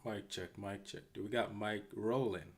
Mic check, mic check. Do we got mic rolling?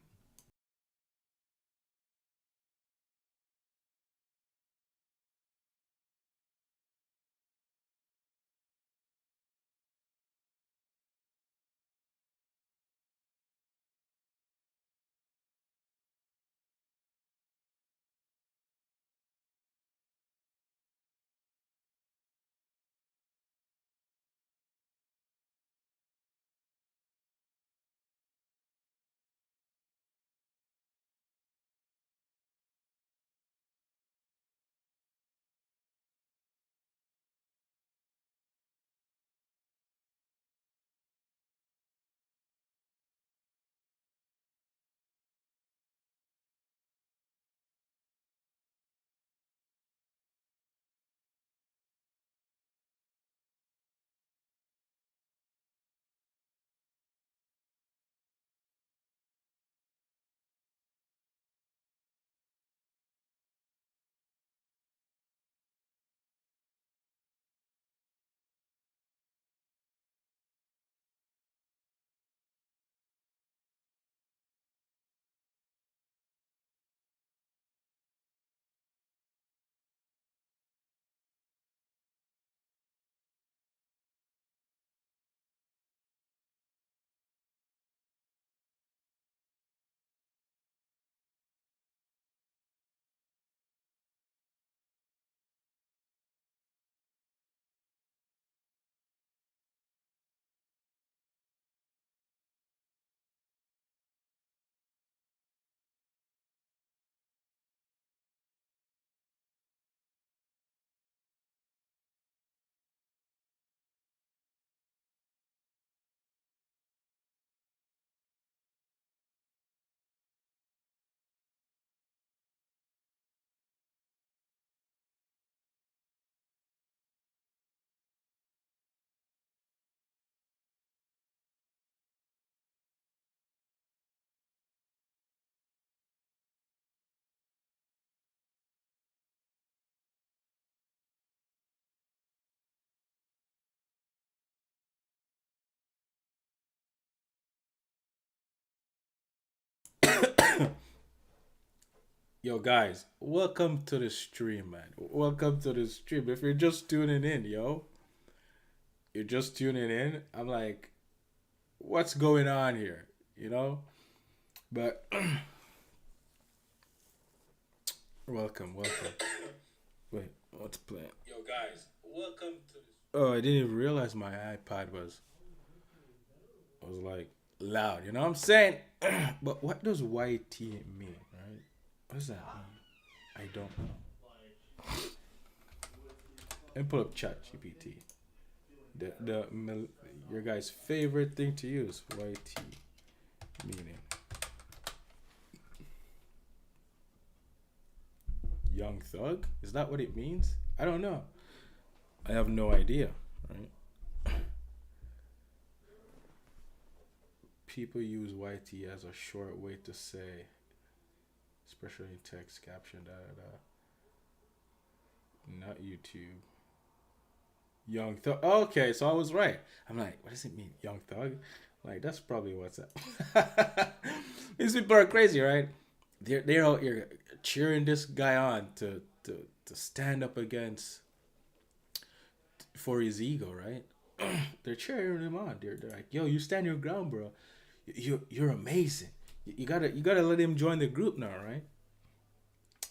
Yo, guys, welcome to the stream, man. Welcome to the stream. If you're just tuning in, you're just tuning in. I'm like, what's going on here? You know? But welcome, welcome. Wait, what's playing? Yo, guys, welcome to the. Oh, I didn't even realize my iPad was like loud. You know what I'm saying? But what does YT mean, right? What does that mean? I don't know. And pull up Chat GPT. Your guy's favorite thing to use. YT meaning young thug. Is that what it means? I don't know. I have no idea. Right? People use YT as a short way to say, especially in text caption. Da da da. Not YouTube. Young thug. Okay, so I was right. I'm like, what does it mean, young thug? Like that's probably what's up. These people are crazy, right? They're out here cheering this guy on to stand up against for his ego, right? They're cheering him on. They're like, yo, you stand your ground, bro. You're amazing. You gotta let him join the group now, right?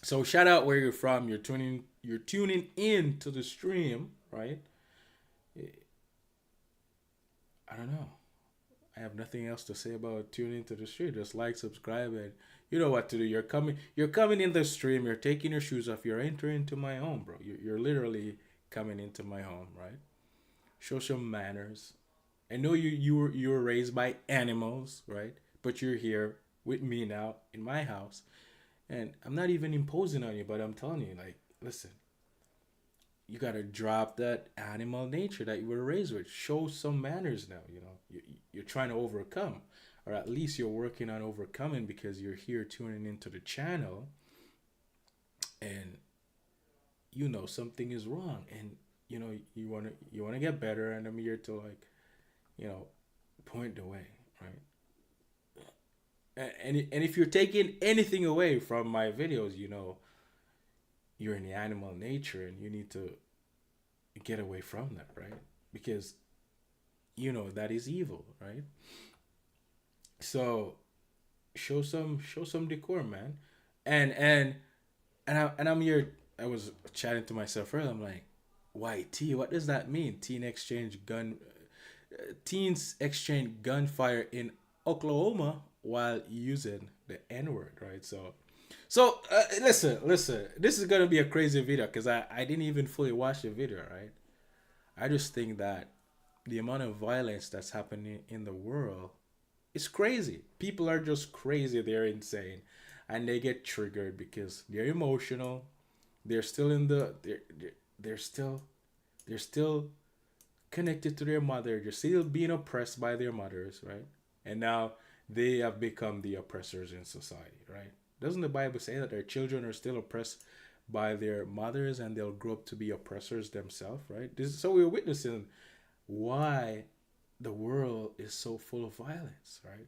So shout out where you're from. You're tuning in to the stream, right? I don't know. I have nothing else to say about tuning to the stream. Just like, subscribe, and you know what to do. You're coming in the stream. You're taking your shoes off. You're entering into my home, bro. You're literally coming into my home, right? Show some manners. I know you were raised by animals, right? But you're here with me now in my house, and I'm not even imposing on you, but I'm telling you, like, listen, you gotta drop that animal nature that you were raised with. Show some manners now. You're trying to overcome, or at least you're working on overcoming because you're here tuning into the channel, and something is wrong, and you wanna get better, and I'm here to, like, you know point the way. right? And if you're taking anything away from my videos, you're in the animal nature, and you need to get away from that, right? Because that is evil, right? So show some decorum, man. And and and, I, and I'm here. I was chatting to myself earlier. I'm like, YT, what does that mean? Teens exchange gunfire in Oklahoma while using the N word, right? So listen. This is gonna be a crazy video because I didn't even fully watch the video, right? I just think that the amount of violence that's happening in the world is crazy. People are just crazy. They're insane, and they get triggered because they're emotional. They're still in the they're still connected to their mother. They're still being oppressed by their mothers, right? And now they have become the oppressors in society, right? Doesn't the Bible say that their children are still oppressed by their mothers and they'll grow up to be oppressors themselves, right? So we're witnessing why the world is so full of violence, right?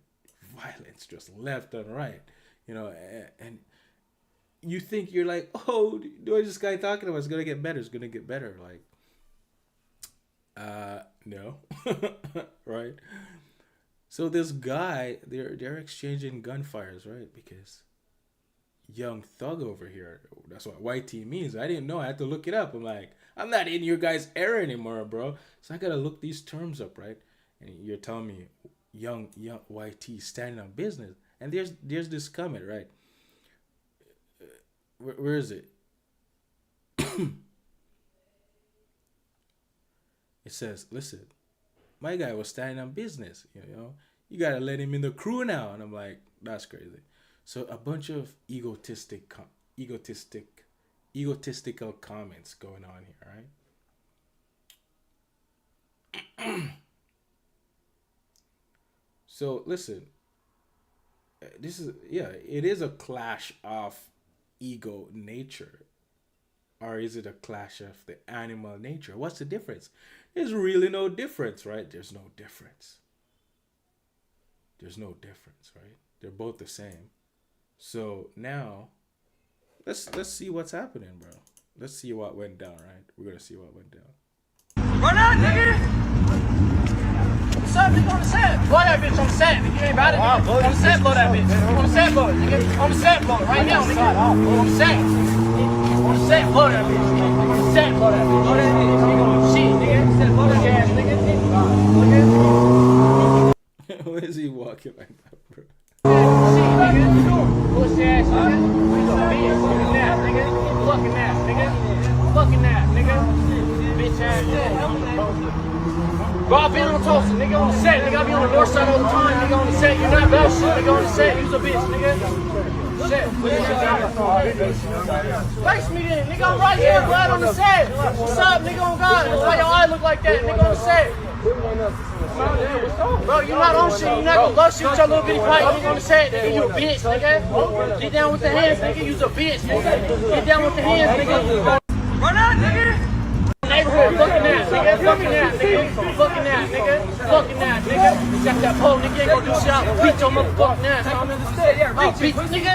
Violence just left and right, and you think you're like, oh, what is this guy talking about? It's gonna get better. It's gonna get better. Like, no, right? So this guy, they're exchanging gunfires, right? Because young thug over here. That's what YT means. I didn't know. I had to look it up. I'm like, I'm not in your guys' era anymore, bro. So I gotta look these terms up, right? And you're telling me young YT standing on business, and there's this comment, right? Where is it? It says, listen, my guy was standing on business. You gotta let him in the crew now. And I'm like, that's crazy. So a bunch of egotistical comments going on here, right? So listen, it is a clash of ego nature, or is it a clash of the animal nature? What's the difference? There's really no difference, right? There's no difference. There's no difference, right? They're both the same. So now, let's see what's happening, bro. Let's see what went down, right? We're gonna see what went down. Run out, nigga! What's up, nigga? On the set. Blow that bitch on the set. Nigga, you ain't about it, nigga. On the set, blow that bitch. On the set, blow it, nigga. On the set, blow it. Right now, nigga. On the set. On the set, blow that bitch. On the set, blow that bitch. Blow that bitch. Nigga, shit, nigga. Set, blow that ass, nigga. Why is he walking like that, bro? Shit, nigga. Push your ass, nigga. You a bitch. Fucking that, nigga. Fucking that, nigga. Fucking that, nigga. Bitch ass, nigga. Bro, I been on Tulsa, nigga, on the set, nigga. I be on the north side all the time, nigga, on the set. You're not about shit, nigga, on the set. You's a bitch, nigga. Set. Face me then, nigga. I'm right here, glad on the set. What's up, nigga, on God? That's why your eye look like that, nigga, on the set. Bro, you're not on shit. You're not gonna love shit with your little bitty pipe, nigga, on the set, nigga. You a bitch, nigga. Get down with the hands, nigga. You's a bitch, nigga. Get down with the hands, nigga. Run out, nigga. Neighborhood, fucking that, nigga, fucking that, nigga, fucking that, nigga, fucking that, nigga. Got that pole, nigga, ain't gonna do shit. I'll beat your motherfucking ass. I'll beat, nigga.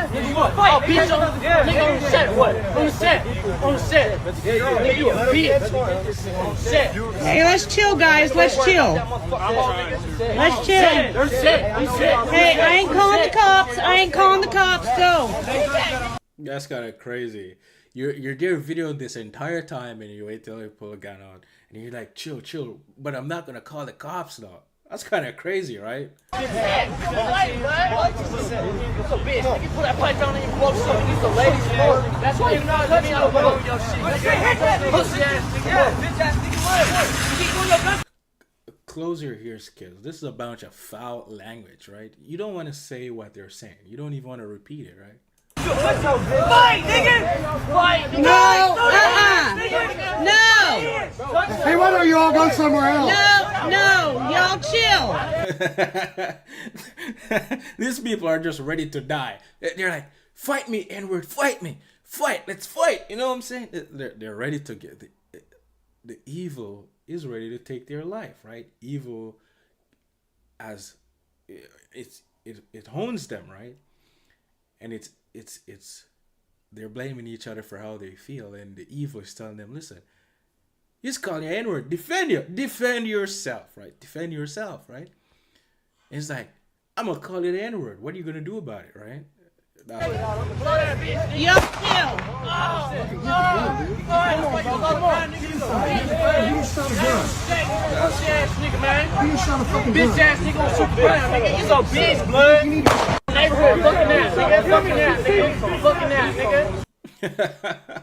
I'll beat your nigga on the set. What? On the set. On the set. Nigga, you a bitch. On the set. Hey, let's chill, guys. Let's chill. Let's chill. They're set. We set. Hey, I ain't calling the cops. I ain't calling the cops. Go. That's kind of crazy. You're there videoing this entire time, and you wait till they pull a gun on, and you're like, chill, but I'm not gonna call the cops now. That's kind of crazy, right? You're a bitch. Nigga, pull that pipe down and you blow something. You's a lady. That's why you're not letting me out of blow your shit. Pussy ass nigga. Close your ears, kids. This is a bunch of foul language, right? You don't want to say what they're saying. You don't even want to repeat it, right? Fight, nigga! Fight! No. No. Hey, why don't you all go somewhere else? No. Y'all chill. These people are just ready to die. They're like, fight me, N-word, fight me. Fight, let's fight. You know what I'm saying? They're ready to get... The evil is ready to take their life, right? Evil as it hones them, right? And it's they're blaming each other for how they feel, and the evil is telling them, listen, he's calling you N-word, defend yourself, right? Defend yourself, right? And it's like, I'm gonna call you the N-word. What are you gonna do about it, right? Yo, chill. Bitch ass nigga on Super Brown, nigga. You so bitch, blood. Neighborhood, fucking that, nigga. Fucking that, nigga. Fucking that, nigga.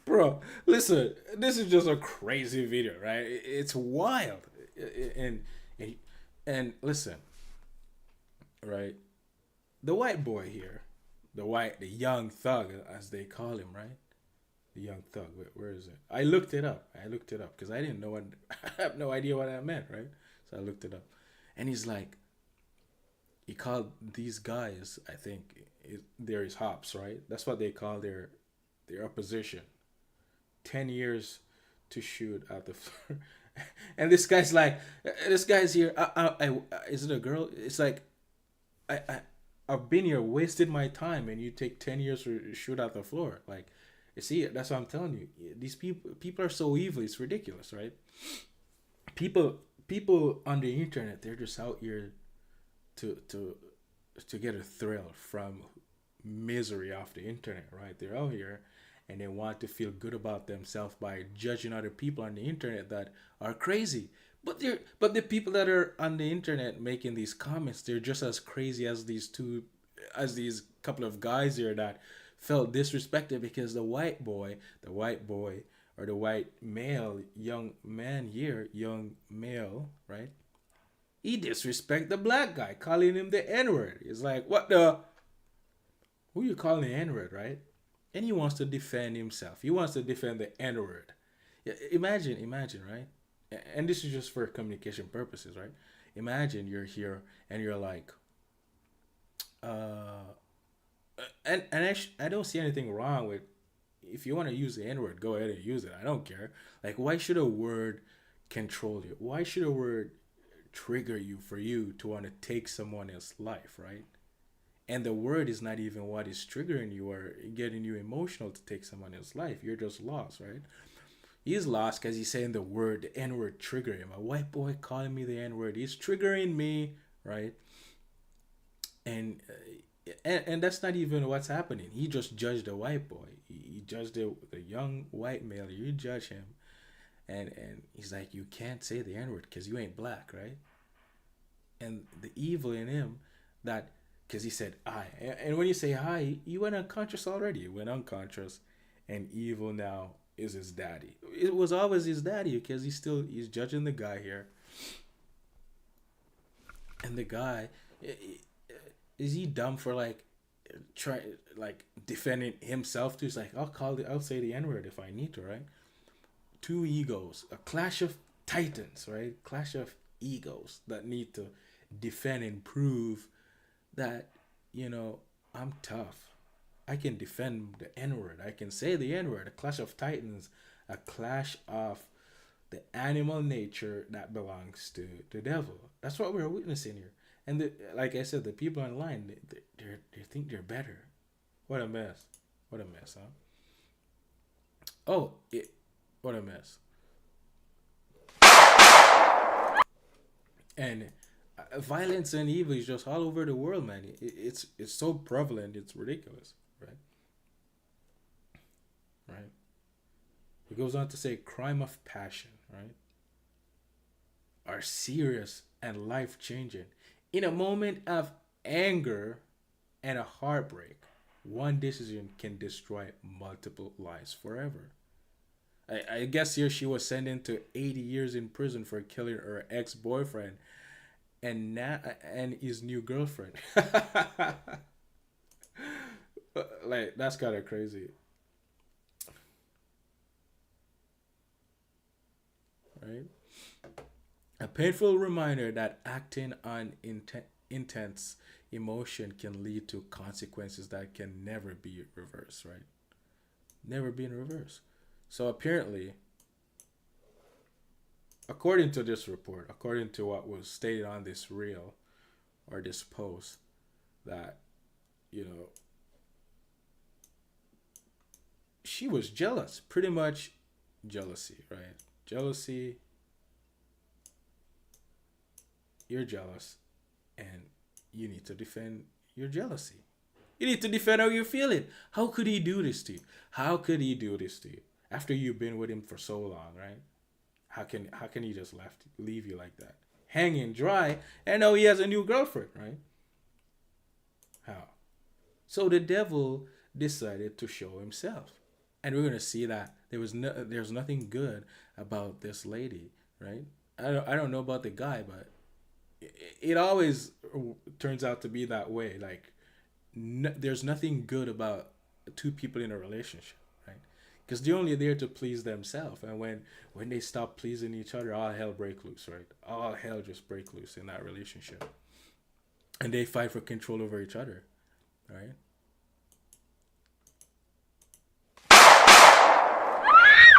Bro, listen, this is just a crazy video, right? It's wild. And listen, right? The white boy here, the young thug, as they call him, right? The young thug. Where is it? I looked it up because I didn't know what. I have no idea what that meant, right? So I looked it up, and he's like, he called these guys, I think, they're his hops, right? That's what they call their opposition. 10 years to shoot at the floor. And this guy's here. Is it a girl? It's like, I've been here, wasted my time, and you take 10 years to shoot out the floor. Like, you see, that's what I'm telling you. These people are so evil. It's ridiculous, right? People on the internet, they're just out here to get a thrill from misery off the internet, right? They're out here and they want to feel good about themselves by judging other people on the internet that are crazy. But the people that are on the internet making these comments, they're just as crazy as these couple of guys here that felt disrespected because the white boy or the white male, young male, right? He disrespect the black guy, calling him the N-word. It's like, what the? Who you calling the N-word, right? And he wants to defend himself. He wants to defend the N-word. Imagine, right? And this is just for communication purposes, right? Imagine you're here and you're like, I don't see anything wrong with, if you want to use the N-word, go ahead and use it. I don't care. Like, why should a word control you? Why should a word trigger you for you to want to take someone else's life, right? And the word is not even what is triggering you or getting you emotional to take someone else's life. You're just lost, right? He's lost because he's saying the word, the N-word trigger him. A white boy calling me the N-word. He's triggering me, right? And that's not even what's happening. He just judged the white boy. He judged the young white male. You judge him. And he's like, you can't say the N-word because you ain't black, right? And the evil in him, that, because he said I. And when you say I, you went unconscious already. You went unconscious. And evil now is his daddy. It was always his daddy because he's judging the guy here. And the guy, is he dumb for defending himself too? He's like, I'll say the N-word if I need to, right? Two egos, a clash of titans, right? Clash of egos that need to defend and prove that, I'm tough. I can defend the N-word. I can say the N-word. A clash of titans, a clash of the animal nature that belongs to the devil. That's what we're witnessing here. And like I said, the people online, they think they're better. What a mess. What a mess, huh? What a mess. And violence and evil is just all over the world, man. It's so prevalent, it's ridiculous, right? Right? It goes on to say crime of passion, right? Are serious and life-changing. In a moment of anger and a heartbreak, one decision can destroy multiple lives forever. I guess here she was sentenced to 80 years in prison for killing her ex-boyfriend and his new girlfriend. Like, that's kind of crazy. Right? A painful reminder that acting on intense emotion can lead to consequences that can never be reversed, right? Never be in reverse. So apparently, according to this report, according to what was stated on this reel or this post, that, you know, she was jealous, pretty much jealousy, right? Jealousy. You're jealous, and you need to defend your jealousy. You need to defend how you feel it. How could he do this to you? How could he do this to you after you've been with him for so long, right? How can he just leave you like that, hanging dry, and now he has a new girlfriend, right? How? So the devil decided to show himself, and we're gonna see that there's nothing good about this lady, right? I don't know about the guy, but it always turns out to be that way. Like, there's nothing good about two people in a relationship, right? Because they're only there to please themselves, and when they stop pleasing each other, all hell break loose, right? All hell just break loose in that relationship, and they fight for control over each other, right?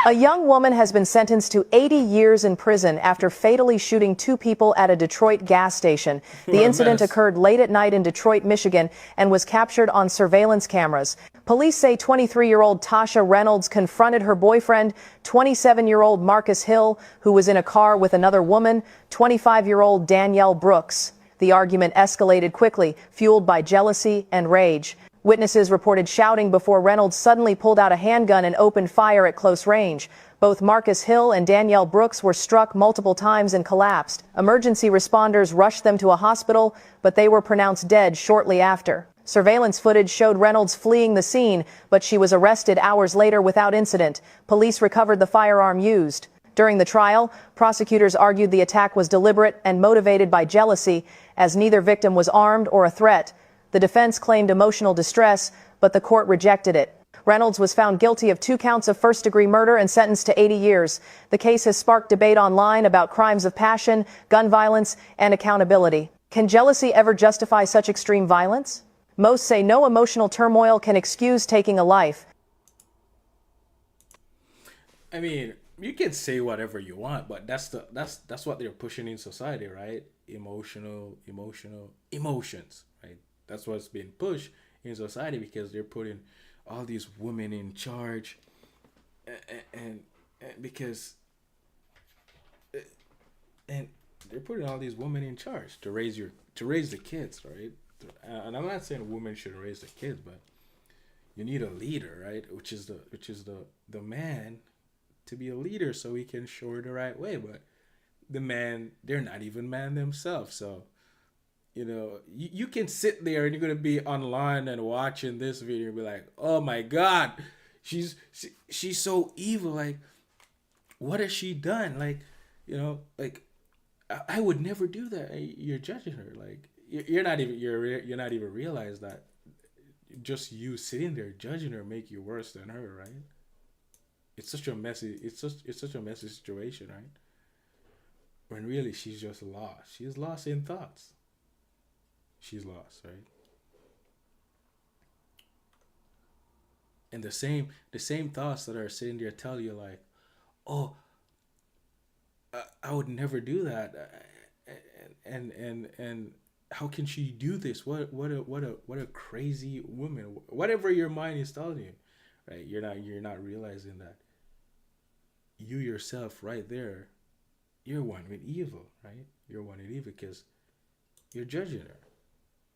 A young woman has been sentenced to 80 years in prison after fatally shooting 2 people at a Detroit gas station. The incident occurred late at night in Detroit, Michigan, and was captured on surveillance cameras. Police say 23-year-old Tasha Reynolds confronted her boyfriend, 27-year-old Marcus Hill, who was in a car with another woman, 25-year-old Danielle Brooks. The argument escalated quickly, fueled by jealousy and rage. Witnesses reported shouting before Reynolds suddenly pulled out a handgun and opened fire at close range. Both Marcus Hill and Danielle Brooks were struck multiple times and collapsed. Emergency responders rushed them to a hospital, but they were pronounced dead shortly after. Surveillance footage showed Reynolds fleeing the scene, but she was arrested hours later without incident. Police recovered the firearm used. During the trial, prosecutors argued the attack was deliberate and motivated by jealousy, as neither victim was armed or a threat. The defense claimed emotional distress, but the court rejected it. Reynolds was found guilty of 2 counts of first-degree murder and sentenced to 80 years. The case has sparked debate online about crimes of passion, gun violence, and accountability. Can jealousy ever justify such extreme violence? Most say no emotional turmoil can excuse taking a life. I mean, you can say whatever you want, but that's what they're pushing in society, right? Emotions, right? That's what's being pushed in society, because they're putting all these women in charge, and they're putting all these women in charge to raise the kids, right? And I'm not saying women should raise the kids, but you need a leader, right? Which is the man to be a leader, so he can show her the right way. But the man, they're not even man themselves, so. You know, you can sit there and you're going to be online and watching this video and be like, oh my God, she's so evil. Like, what has she done? Like, you know, like, I would never do that. You're judging her. Like, you're not even realize that just you sitting there judging her make you worse than her, right? It's such a messy situation, right? When really she's just lost. She's lost in thoughts. She's lost, right? And the same thoughts that are sitting there tell you like, oh, I would never do that, and how can she do this? What a crazy woman. Whatever your mind is telling you, right? You're not realizing that you yourself right there, you're one with evil, right? You're one with evil because you're judging her.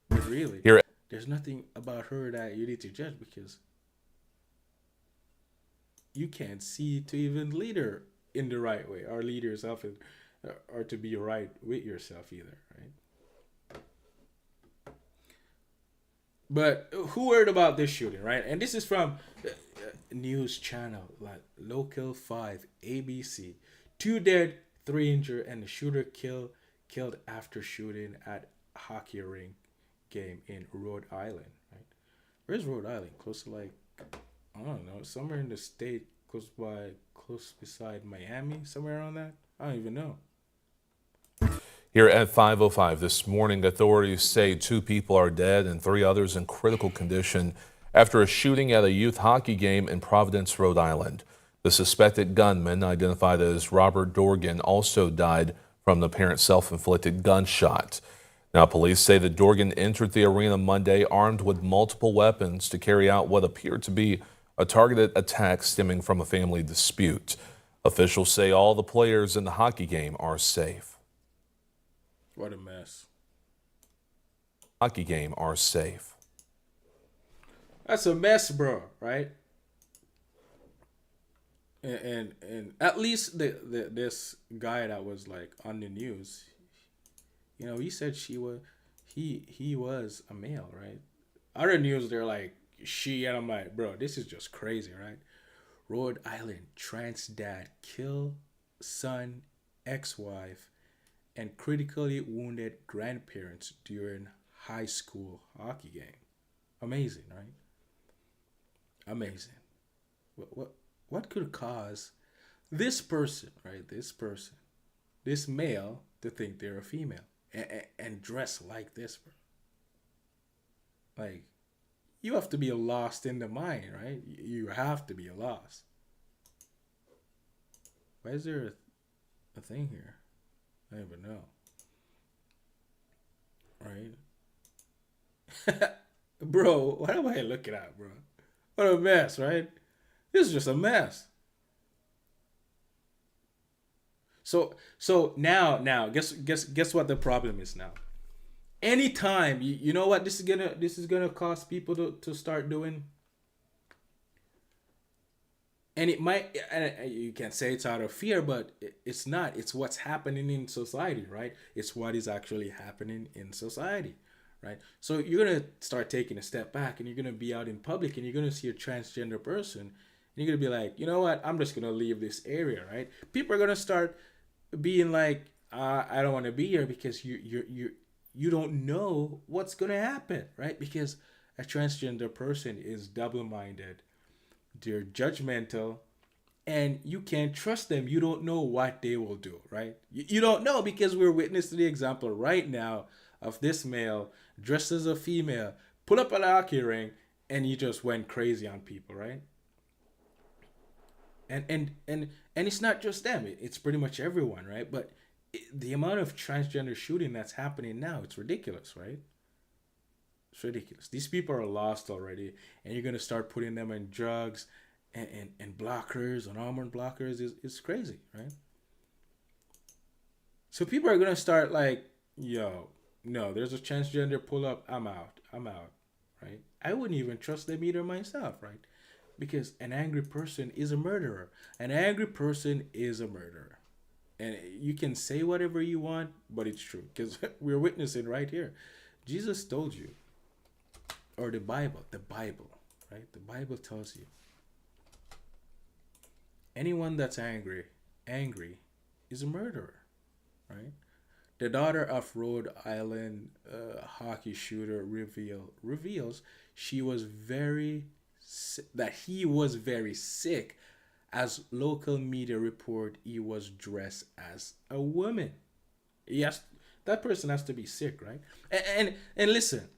But really, there's nothing about her that you need to judge, because you can't see to even lead her in the right way, or lead yourself or to be right with yourself either, right? But who heard about this shooting, right? And this is from news channel like Local 5 ABC. 2 dead, 3 injured, and the shooter killed after shooting at hockey rink game in Rhode Island, right? Where's Rhode Island? Close to, like, I don't know, somewhere in the state, close beside Miami, somewhere around that. I don't even know. Here at 5:05 this morning, authorities say 2 people are dead and 3 others in critical condition after a shooting at a youth hockey game in Providence, Rhode Island. The suspected gunman, identified as Robert Dorgan, also died from the parent's self-inflicted gunshot. Now, police say that Dorgan entered the arena Monday armed with multiple weapons to carry out what appeared to be a targeted attack stemming from a family dispute. Officials say all the players in the hockey game are safe. What a mess. Hockey game are safe. That's a mess, bro, right? And at least this guy that was like on the news, you know, he said he was a male, right? Other news, they're like she, and I'm like, bro, this is just crazy, right? Rhode Island trans dad kill son, ex-wife, and critically wounded grandparents during high school hockey game. Amazing, right? Amazing. What could cause this person, right? This male to think they're a female and dress like this, bro? Like, you have to be lost in the mind, right? You have to be lost. Why is there a thing here? I don't even know. Right? Bro, what am I looking at, bro? What a mess, right? This is just a mess. So now guess what the problem is now. Anytime you know what this is gonna cause people to start doing, and it might, and you can say it's out of fear, but it's not. It's what's happening in society, right? It's what is actually happening in society, right? So you're gonna start taking a step back, and you're gonna be out in public, and you're gonna see a transgender person, and you're gonna be like, you know what? I'm just gonna leave this area, right? People are gonna start being like, I don't want to be here, because you don't know what's gonna happen, right? Because a transgender person is double-minded, they're judgmental, and you can't trust them. You don't know what they will do, right? You don't know, because we're witness to the example right now of this male dressed as a female, pull up a hockey ring, and he just went crazy on people, right? And it's not just them, it's pretty much everyone, right? But the amount of transgender shooting that's happening now, it's ridiculous, right? It's ridiculous. These people are lost already, and you're gonna start putting them in drugs and blockers and hormone blockers. It's crazy, right? So people are gonna start like, yo, no, there's a transgender pull up, I'm out, right? I wouldn't even trust them either myself, right? Because an angry person is a murderer. An angry person is a murderer. And you can say whatever you want, but it's true, because we're witnessing right here. Jesus told you, or the Bible, right? The Bible tells you, anyone that's angry is a murderer, right? The daughter of Rhode Island hockey shooter reveals he was very sick. As local media report, he was dressed as a woman. Yes, that person has to be sick, right? And listen,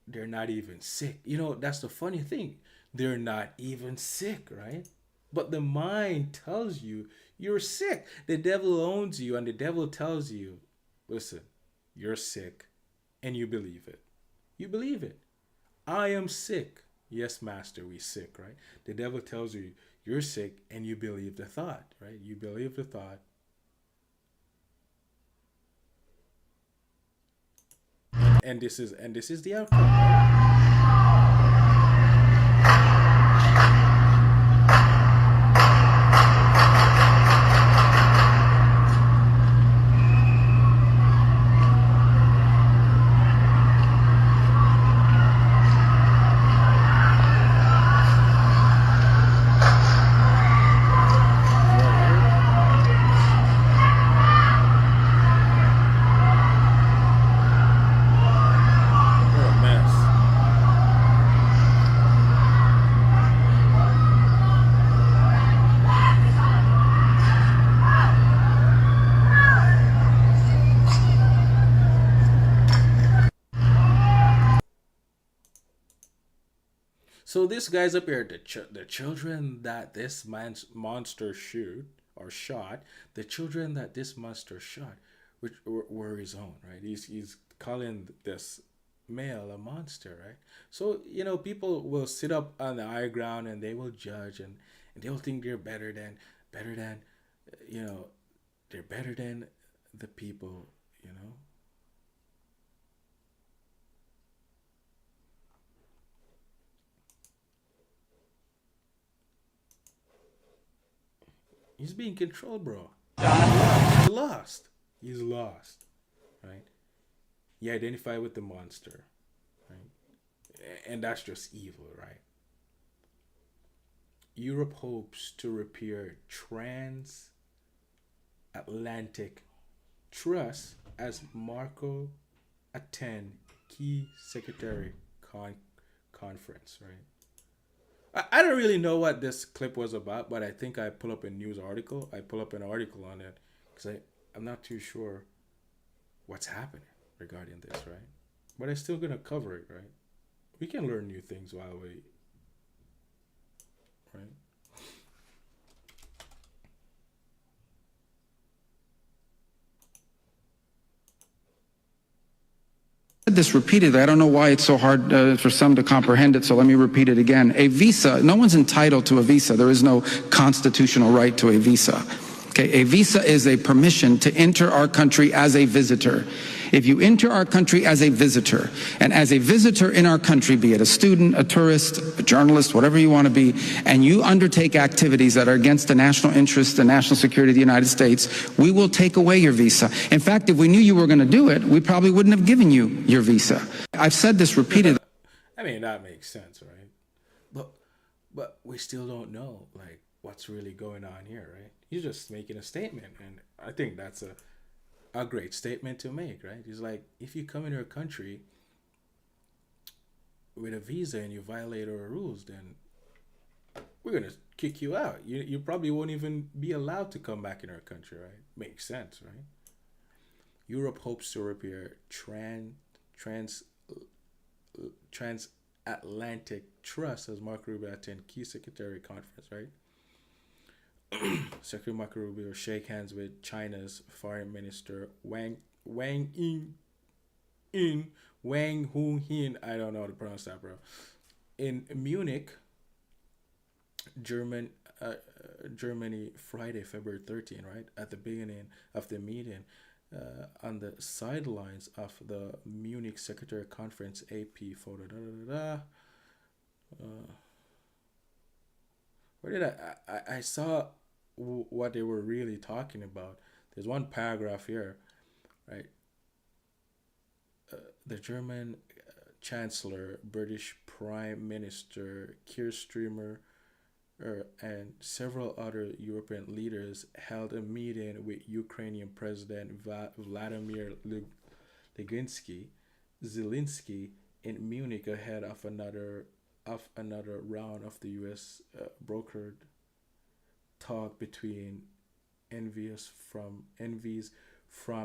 they're not even sick. You know, that's the funny thing. They're not even sick, right? But the mind tells you you're sick. The devil owns you, and the devil tells you, listen, you're sick, and you believe it. You believe it. I am sick. Yes, master, we sick, right? The devil tells you you're sick, and you believe the thought, right? You believe the thought. And this is the outcome, right? So this guy's up here, the children that this man's monster shot, the children that this monster shot, which were his own, right? He's calling this male a monster, right? So people will sit up on the high ground and they will judge, and they'll think they're better than they're better than the people. He's being controlled, bro. He's lost. He's lost, right? He identified with the monster, right? And that's just evil, right? Europe hopes to repair transatlantic trust as Marco attend key secretary conference, right? I don't really know what this clip was about, but I think I pull up a news article. I pull up an article on it because I'm not too sure what's happening regarding this, right? But I'm still gonna cover it, right? We can learn new things while we, right? This repeatedly. I don't know why it's so hard for some to comprehend it, so let me repeat it again. A visa, no one's entitled to a visa. There is no constitutional right to a visa. Okay, a visa is a permission to enter our country as a visitor. If you enter our country as a visitor, and as a visitor in our country, be it a student, a tourist, a journalist, whatever you want to be, and you undertake activities that are against the national interest and national security of the United States, we will take away your visa. In fact, if we knew you were going to do it, we probably wouldn't have given you your visa. I've said this repeatedly. I mean, that makes sense, right? But we still don't know, like, what's really going on here, right? He's just making a statement, and I think that's a great statement to make, right? He's like, if you come into our country with a visa and you violate our rules, then we're gonna kick you out. You probably won't even be allowed to come back in our country, right? Makes sense, right? Europe hopes to repair transatlantic trust as Marco Rubio attend key secretary conference, right? Secretary Marco Rubio shake hands with China's Foreign Minister Wang Hongyin. I don't know how to pronounce that, bro. In Munich, Germany, Friday, February 13, right at the beginning of the meeting, on the sidelines of the Munich Secretary Conference. AP photo. Where did I saw what they were really talking about. There's one paragraph here, right? The German Chancellor, British Prime Minister Keir Starmer, and several other European leaders held a meeting with Ukrainian President Vladimir Zelensky in Munich ahead of another round of the U.S. brokered talk between envies from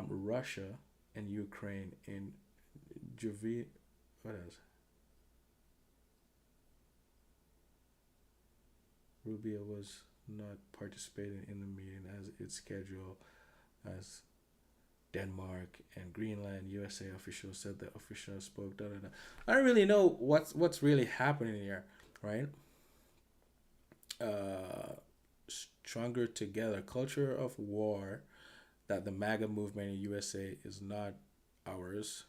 Russia and Ukraine in Rubio was not participating in the meeting as it's scheduled, as Denmark and Greenland. USA officials said the official spoke. I don't really know what's really happening here, right? Stronger together, culture of war that the MAGA movement in USA is not ours.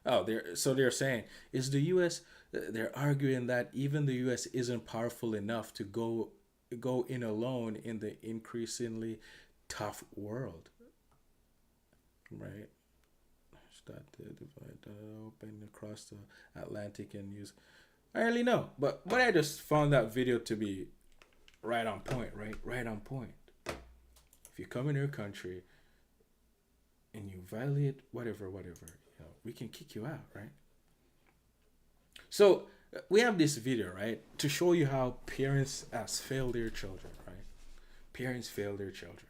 Oh, they're saying is the U.S. They're arguing that even the U.S. isn't powerful enough to go in alone in the increasingly tough world, right? Start to divide open across the Atlantic and use. I really know, but I just found that video to be right on point, right on point. If you come in your country and you violate whatever, we can kick you out, right? So we have this video, right, to show you how parents has failed their children, right? Parents fail their children.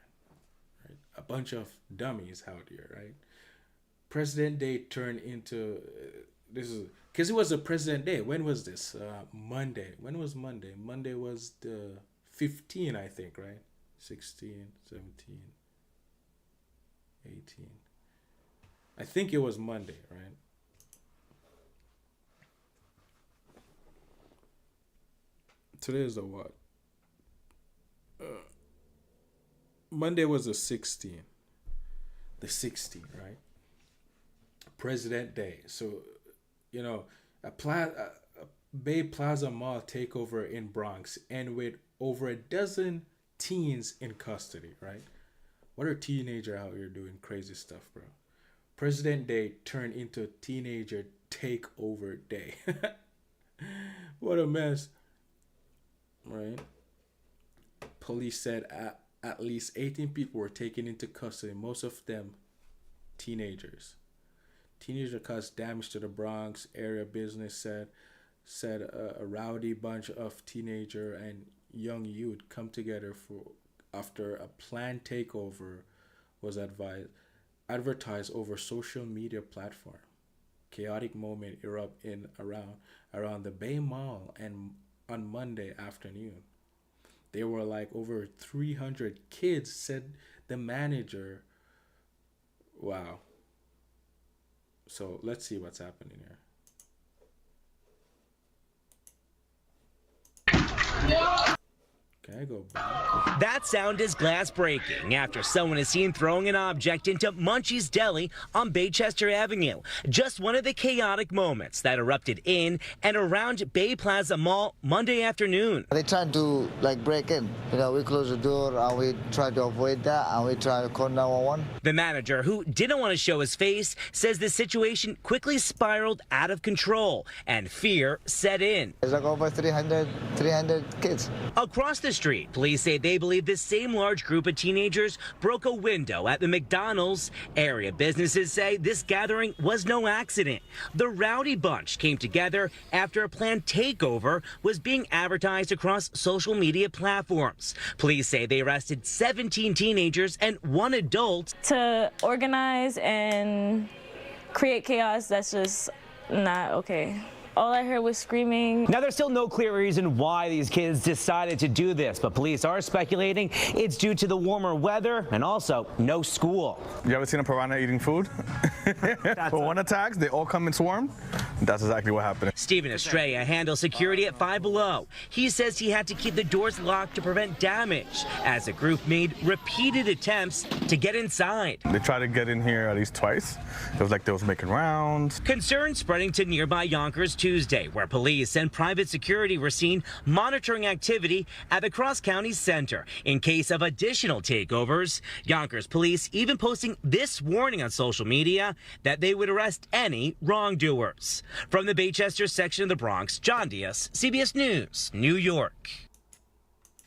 a bunch of dummies out here, right? President Day turned into this is because it was a President Day. When was this? Monday. When was Monday? Monday was the 15, I think, right? 16, 17, 18. I think it was Monday, right? Today is the what? Monday was the 16th. The 16th, right? President Day. So, you know, a Bay Plaza Mall takeover in Bronx, and with over a dozen teens in custody, right? What are teenagers out here doing crazy stuff, bro? President Day turned into teenager takeover day. What a mess, right? Police said at least 18 people were taken into custody, most of them teenagers. Teenager caused damage to the Bronx area business, said a rowdy bunch of teenager and young youth come together after a planned takeover was advertised over social media platform. Chaotic moment erupt around the Bay Mall and on Monday afternoon. There were like over 300 kids, said the manager. Wow. So let's see what's happening here. Can I go back? That sound is glass breaking after someone is seen throwing an object into Munchie's Deli on Baychester Avenue. Just one of the chaotic moments that erupted in and around Bay Plaza Mall Monday afternoon. They tried to break in. We closed the door and we tried to avoid that and we tried to call 911. The manager, who didn't want to show his face, says the situation quickly spiraled out of control and fear set in. There's over 300 kids. Across the street, police say they believe this same large group of teenagers broke a window at the McDonald's. Area businesses say this gathering was no accident. The rowdy bunch came together after a planned takeover was being advertised across social media platforms. Police say they arrested 17 teenagers and one adult. To organize and create chaos, that's just not okay. All I heard was screaming. Now, there's still no clear reason why these kids decided to do this, but police are speculating it's due to the warmer weather and also no school. You ever seen a piranha eating food? For one attack, they all come in swarm. That's exactly what happened. Stephen Estrella handles security at Five Below. He says he had to keep the doors locked to prevent damage as the group made repeated attempts to get inside. They tried to get in here at least twice. It was like they was making rounds. Concern spreading to nearby Yonkers Tuesday, where police and private security were seen monitoring activity at the Cross County Center in case of additional takeovers. Yonkers police even posting this warning on social media that they would arrest any wrongdoers. From the Baychester section of the Bronx, John Diaz, CBS News, New York.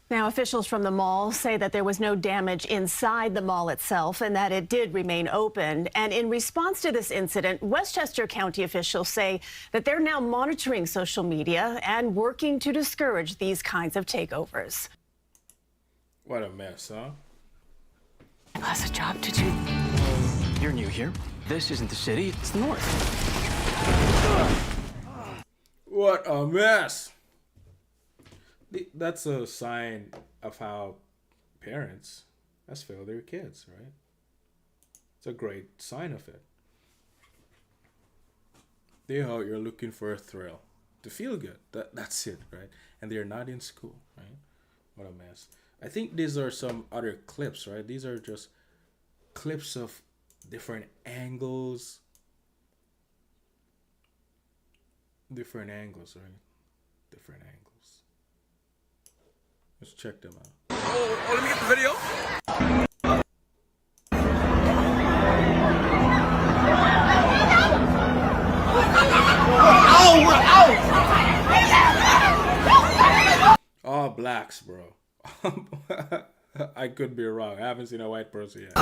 Now, officials from the mall say that there was no damage inside the mall itself and that it did remain open. And in response to this incident, Westchester County officials say that they're now monitoring social media and working to discourage these kinds of takeovers. What a mess, huh? Has a job to do. You're new here. This isn't the city, it's the north. What a mess. That's a sign of how parents has failed their kids, right? It's a great sign of it. They're out here looking for a thrill, to feel good. That's it, right? And they're not in school, right? What a mess. I think these are some other clips, right? These are just clips of different angles. Different angles, right? Different angles. Let's check them out. Oh, let me get the video. All blacks, bro. I could be wrong. I haven't seen a white person yet.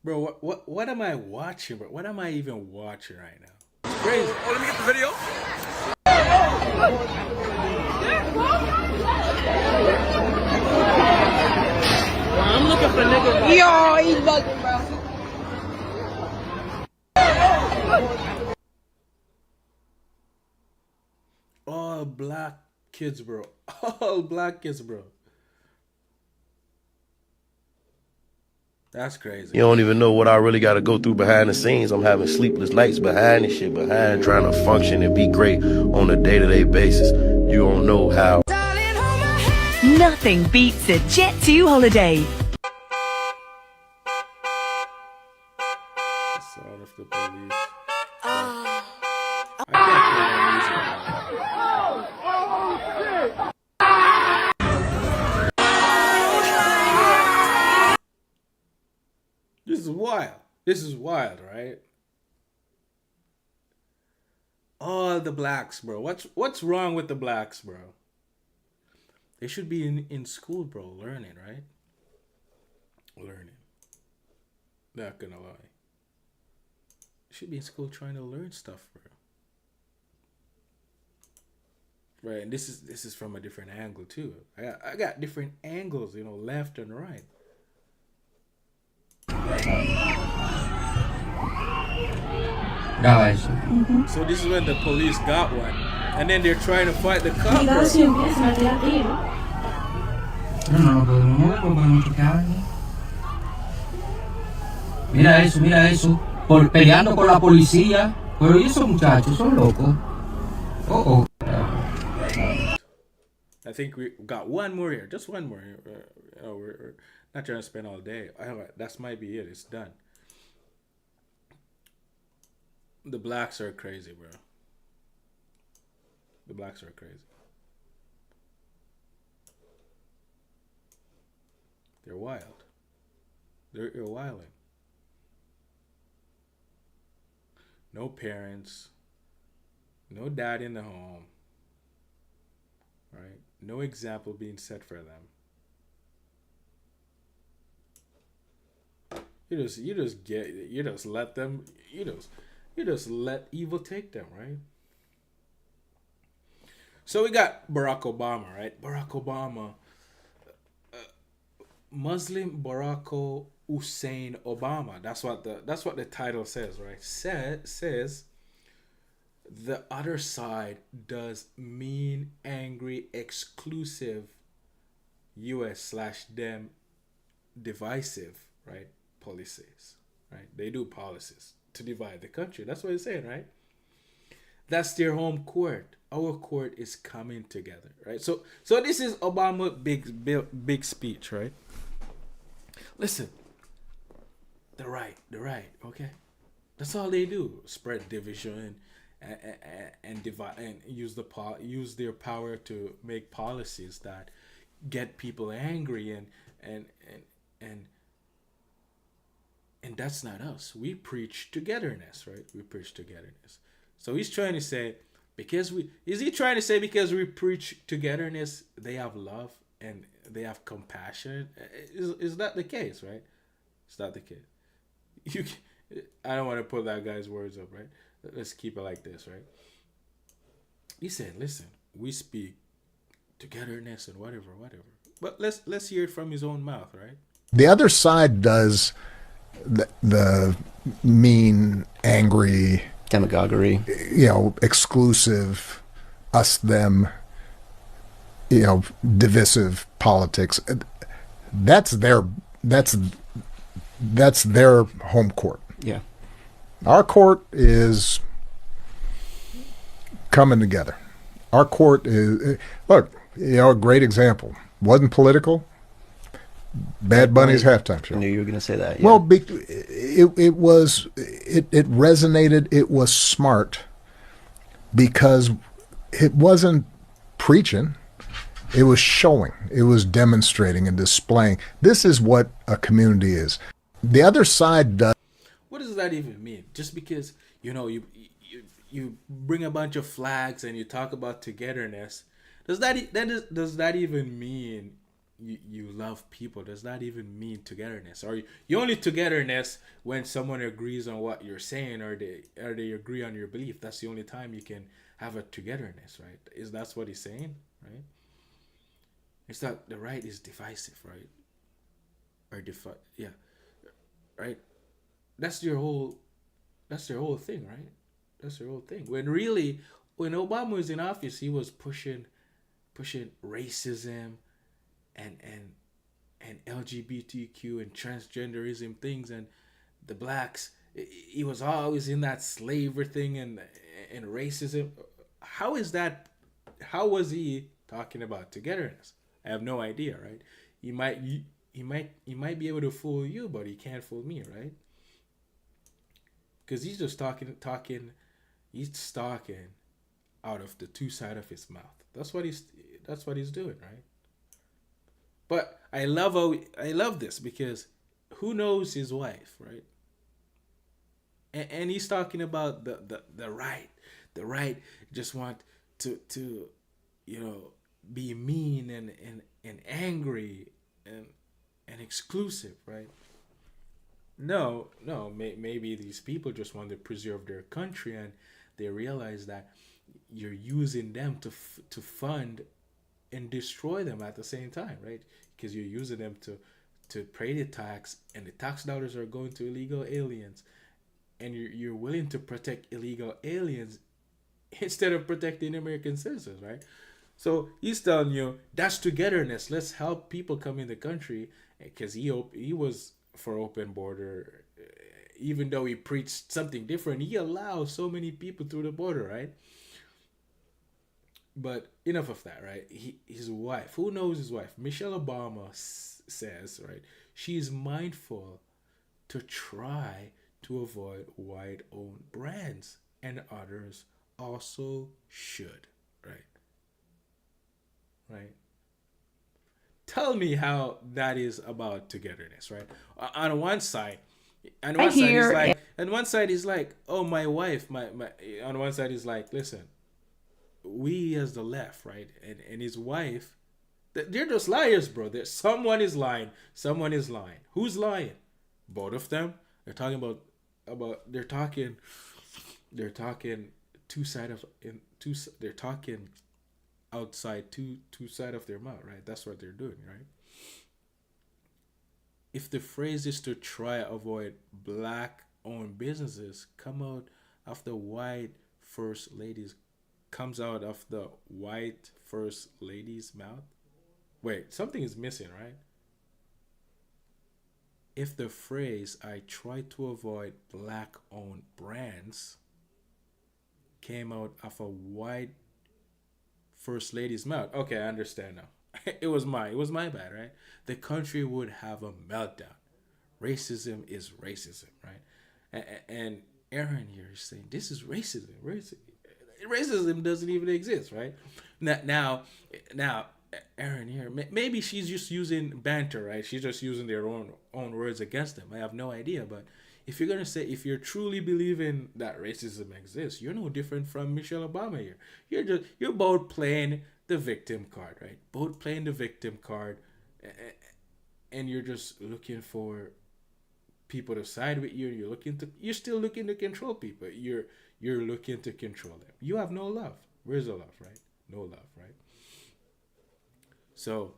Bro, what am I watching, bro? What am I even watching right now? It's crazy. Oh, let me get the video. I'm looking for niggas. Yo, he's bugging, bro. All black kids, bro. All black kids, bro. That's crazy. You don't even know what I really got to go through behind the scenes. I'm having sleepless nights behind this shit, behind trying to function and be great on a day-to-day basis. You don't know how. Nothing beats a Jet2 holiday. Sound of the police. I can't play that music right now. This is wild. This is wild, right? All the blacks, bro. What's wrong with the blacks, bro? They should be in school, bro, learning, right? Learning. Not gonna lie. They should be in school trying to learn stuff, bro. Right, and this is from a different angle too. I got different angles, you know, left and right. Guys. So this is when the police got one, and then they're trying to fight the cop. No, pero no me puedo chocar. Mira eso. Peleando con la policía. Pero esos muchachos son locos. Oh. I think we got one more here. Just one more here. We're not trying to spend all day. That might be it. It's done. The blacks are crazy, bro. The blacks are crazy. They're wild. They're wilding. No parents. No dad in the home. Right? No example being set for them. You just let evil take them, right? So we got Barack Obama, right? Barack Obama, Muslim Barack Hussein Obama. That's what the title says, right? Says the other side does mean, angry, exclusive, US/them divisive, right? Policies, right? They do policies to divide the country. That's what it's saying, right? That's their home court. Our court is coming together, right? So this is Obama big speech, right? Listen, the right, okay? That's all they do. Spread division and divide and use their power to make policies that get people angry and that's not us. We preach togetherness, right? We preach togetherness. So he's trying to say because we preach togetherness, they have love and they have compassion? Is that the case, right? It's not the case. I don't want to put that guy's words up, right? Let's keep it like this, right? He said, listen, we speak togetherness and whatever. But let's hear it from his own mouth, right? The other side does the mean, angry, demagoguery, exclusive, us, them, divisive politics. That's their home court. Yeah. Our court is coming together. Our court is, look, a great example. Wasn't political. Bad Bunny's halftime show. I knew you were going to say that. Yeah. Well, it resonated. It was smart because it wasn't preaching. It was showing. It was demonstrating and displaying. This is what a community is. The other side does. What does that even mean? Just because you you bring a bunch of flags and you talk about togetherness. Does that even mean you love people? Does that even mean togetherness? Or you only togetherness when someone agrees on what you're saying, or they agree on your belief? That's the only time you can have a togetherness, right? Is that's what he's saying, right? It's that the right is divisive, right? Or yeah, right? That's their whole thing, right? That's their whole thing. When really, when Obama was in office, he was pushing racism and LGBTQ and transgenderism things, and the blacks. He was always in that slavery thing and racism. How is that? How was he talking about togetherness? I have no idea, right? He might be able to fool you, but he can't fool me, right? Because he's just talking. He's talking out of the two sides of his mouth. That's what he's doing, right? But I love this because who knows his wife, right? And he's talking about the right just want to be mean and angry and exclusive, right? No, maybe these people just want to preserve their country, and they realize that you're using them to fund and destroy them at the same time, right? Because you're using them to pay the tax, and the tax dollars are going to illegal aliens, and you're willing to protect illegal aliens instead of protecting American citizens, right? So he's telling you that's togetherness. Let's help people come in the country, because he was for open border, even though he preached something different. He allowed so many people through the border, right? But enough of that, right? His wife, who knows his wife? Michelle Obama says, right, she's mindful to try to avoid white-owned brands, and others also should, right? Right? Tell me how that is about togetherness, right? On one side, is like, oh, my wife, my on one side is like, listen, we as the left, right? And his wife, they're just liars, bro. Someone is lying. Who's lying? Both of them. They're talking they're talking they're talking outside two side of their mouth, right? That's what they're doing, right? If the phrase is to try avoid black owned businesses, comes out of the white first lady's mouth. Wait, something is missing, right? If the phrase "I try to avoid black owned brands" came out of a white first lady's mouth. Okay, I understand now. It was my bad, right? The country would have a meltdown. Racism is racism, right? And Aaron here is saying this is racism. Racism doesn't even exist, right? Now, Aaron here, maybe she's just using banter, right? She's just using their own words against them. I have no idea, but if you're truly believing that racism exists, you're no different from Michelle Obama here. You're both playing the victim card, right? Both playing the victim card, and you're just looking for people to side with you. You're still looking to control people. You're looking to control them. You have no love. Where's the love, right? No love, right? So,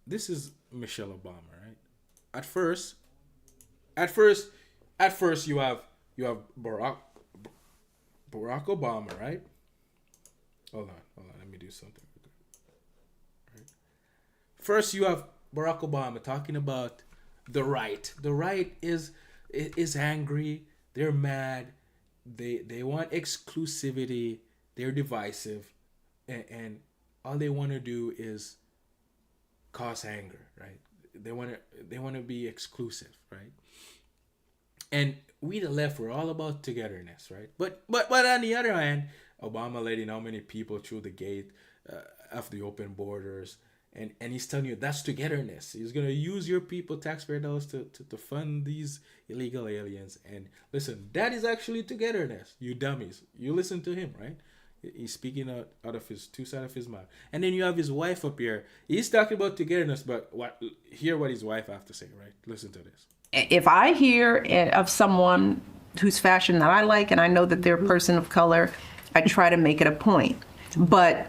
this is Michelle Obama, right? At first, you have Barack Obama, right? Hold on. Let me do something. Right. First, you have Barack Obama talking about the right. The right is angry. They're mad. They want exclusivity. They're divisive, and all they want to do is cause anger, right? They want to be exclusive, right? And we the left, we're all about togetherness, right? But on the other hand, Obama letting how many people through the gate of the open borders, And he's telling you that's togetherness. He's gonna use your people, taxpayer dollars, to fund these illegal aliens. And listen, that is actually togetherness. You dummies. You listen to him, right? He's speaking out of his two sides of his mouth. And then you have his wife up here. He's talking about togetherness, but hear what his wife have to say, right? Listen to this. If I hear of someone whose fashion that I like and I know that they're a person of color, I try to make it a point. But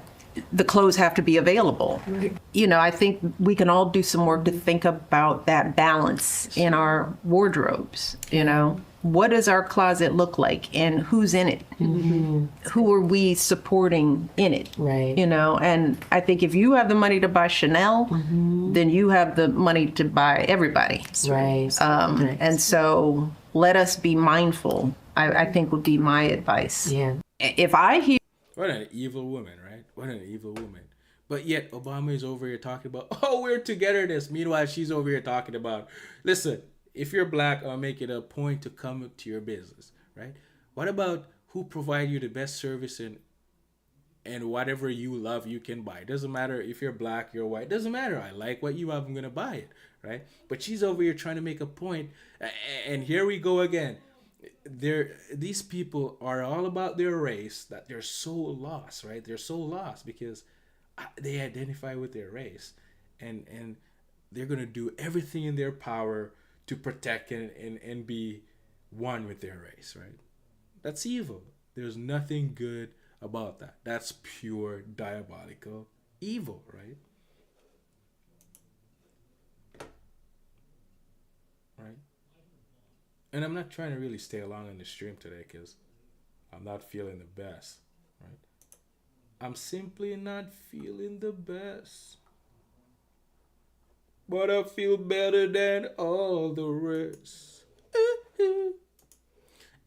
the clothes have to be available. Right. You know, I think we can all do some work to think about that balance in our wardrobes. You know, what does our closet look like and who's in it? Mm-hmm. Who are we supporting in it? Right. You know, and I think if you have the money to buy Chanel, then you have the money to buy everybody. Right. And so let us be mindful, I think would be my advice. Yeah. If I hear... What an evil woman, right? What an evil woman. But yet Obama is over here talking about, oh, we're togetherness. Meanwhile, she's over here talking about, listen, if you're black, I'll make it a point to come to your business, right? What about who provide you the best service and whatever you love, you can buy. It doesn't matter if you're black, you're white. It doesn't matter. I like what you have, I'm going to buy it, right? But she's over here trying to make a point. And here we go again. These people are all about their race, that they're so lost, right? They're so lost because they identify with their race, and they're gonna do everything in their power to protect and be one with their race, right? That's evil. There's nothing good about that. That's pure diabolical evil, right? Right? And I'm not trying to really stay along in the stream today because I'm not feeling the best, right? I'm simply not feeling the best. But I feel better than all the rest.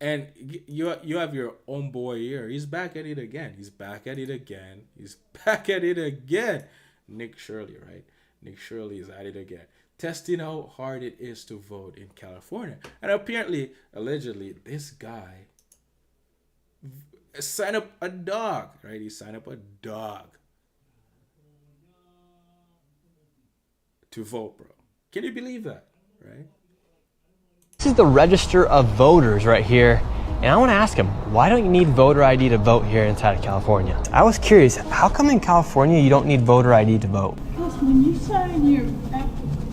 And you have your own boy here. He's back at it again. He's back at it again. He's back at it again. Nick Shirley, right? Nick Shirley is at it again. Testing how hard it is to vote in California. And apparently, allegedly, this guy signed up a dog, right? He signed up a dog to vote, bro. Can you believe that, right? This is the register of voters right here. And I want to ask him, why don't you need voter ID to vote here inside of California? I was curious, how come in California you don't need voter ID to vote? Because when you sign your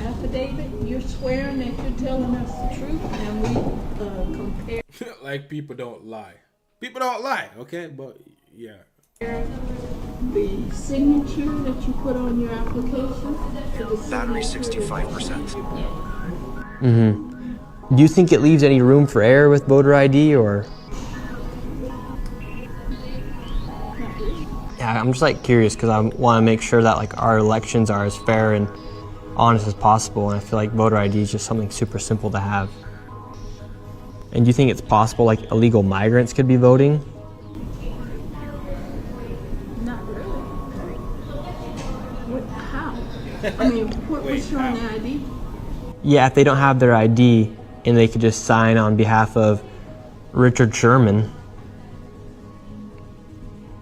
affidavit, you're swearing that you're telling us the truth, and we compare. Like people don't lie. People don't lie, okay? But yeah. The signature that you put on your application. Battery 65%. Mm-hmm. Do you think it leaves any room for error with voter ID, or? Yeah, I'm just like curious because I want to make sure that like our elections are as fair and honest as possible, and I feel like voter ID is just something super simple to have. And do you think it's possible like illegal migrants could be voting? Not really. How? I mean, what's showing the ID? Yeah, if they don't have their ID and they could just sign on behalf of Richard Sherman,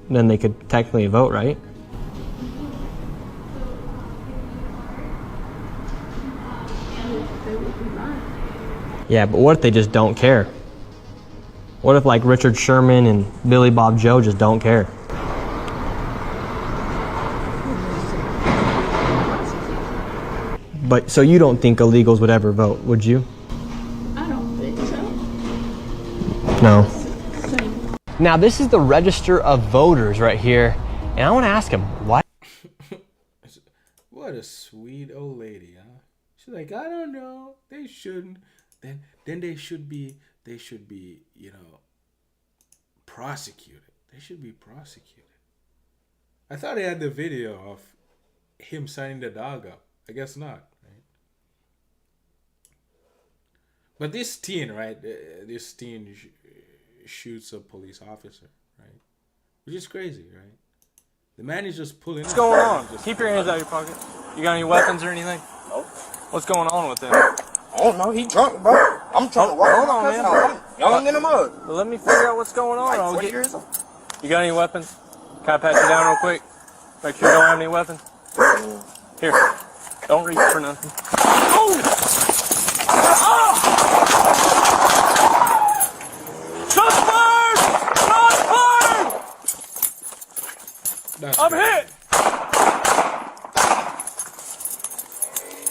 then they could technically vote, right? Yeah, but what if they just don't care? What if like Richard Sherman and Billy Bob Joe just don't care? But so you don't think illegals would ever vote, would you? I don't think so. No. Now this is the register of voters right here, and I want to ask him why. What a sweet old lady, huh? She's like, I don't know. They shouldn't. Then they should be, you know, prosecuted. They should be prosecuted. I thought I had the video of him signing the dog up. I guess not, right? But this teen, right? This teen shoots a police officer, right? Which is crazy, right? The man is just pulling. What's going on? Keep your hands out of your pocket. You got any weapons or anything? Nope. What's going on with it? I don't know. He drunk, bro. I'm trying to walk. Hold on, man. I'm young in the mud. Well, let me figure out what's going on. Like I'll 20 get years old. You got any weapons? Can I pat you down real quick? Make sure you don't have any weapons. Here. Don't reach for nothing. Oh! Oh! Shots fired! Shots fired! I'm hit!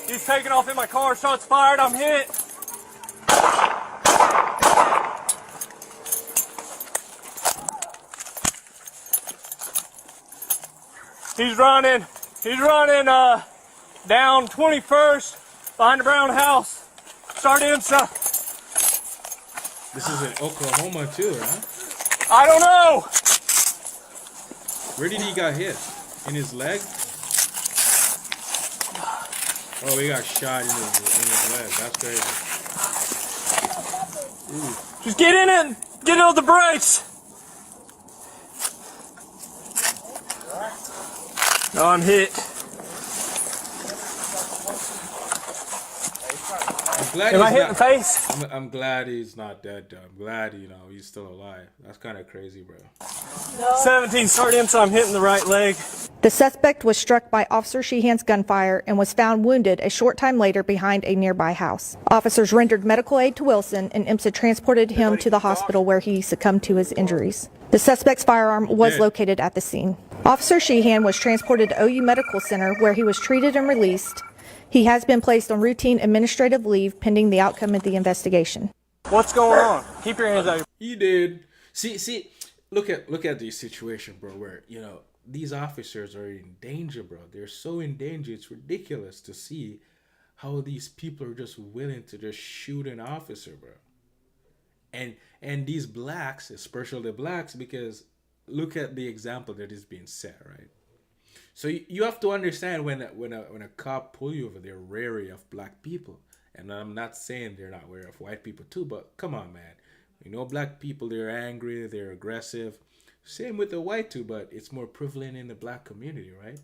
He's taking off in my car. Shots fired. I'm hit. He's running. He's running down 21st behind the brown house. Sardinsa. This is in Oklahoma too, right? I don't know. Where did he get hit? In his leg? Oh, he got shot in his leg. That's crazy. Ooh. Just get in it. Get on the brakes. No, I'm hit. Am I hit in the face? I'm glad he's not dead, though. I'm glad, he's still alive. That's kind of crazy, bro. 17 Sardinsa, I'm hitting the right leg. The suspect was struck by Officer Sheehan's gunfire and was found wounded a short time later behind a nearby house. Officers rendered medical aid to Wilson, and IMSA transported him to the hospital where he succumbed to his injuries. The suspect's firearm was located at the scene. Officer Sheehan was transported to OU Medical Center where he was treated and released. He has been placed on routine administrative leave pending the outcome of the investigation. What's going on? Keep your hands out. He did. See, look at the situation, bro, where, these officers are in danger, bro. They're so in danger. It's ridiculous to see how these people are just willing to just shoot an officer, bro. And these blacks, especially the blacks, because look at the example that is being set, right? So you have to understand when a cop pull you over, they're wary of black people. And I'm not saying they're not wary of white people too, but come on, man. Black people, they're angry, they're aggressive. Same with the white too, but it's more prevalent in the black community, right?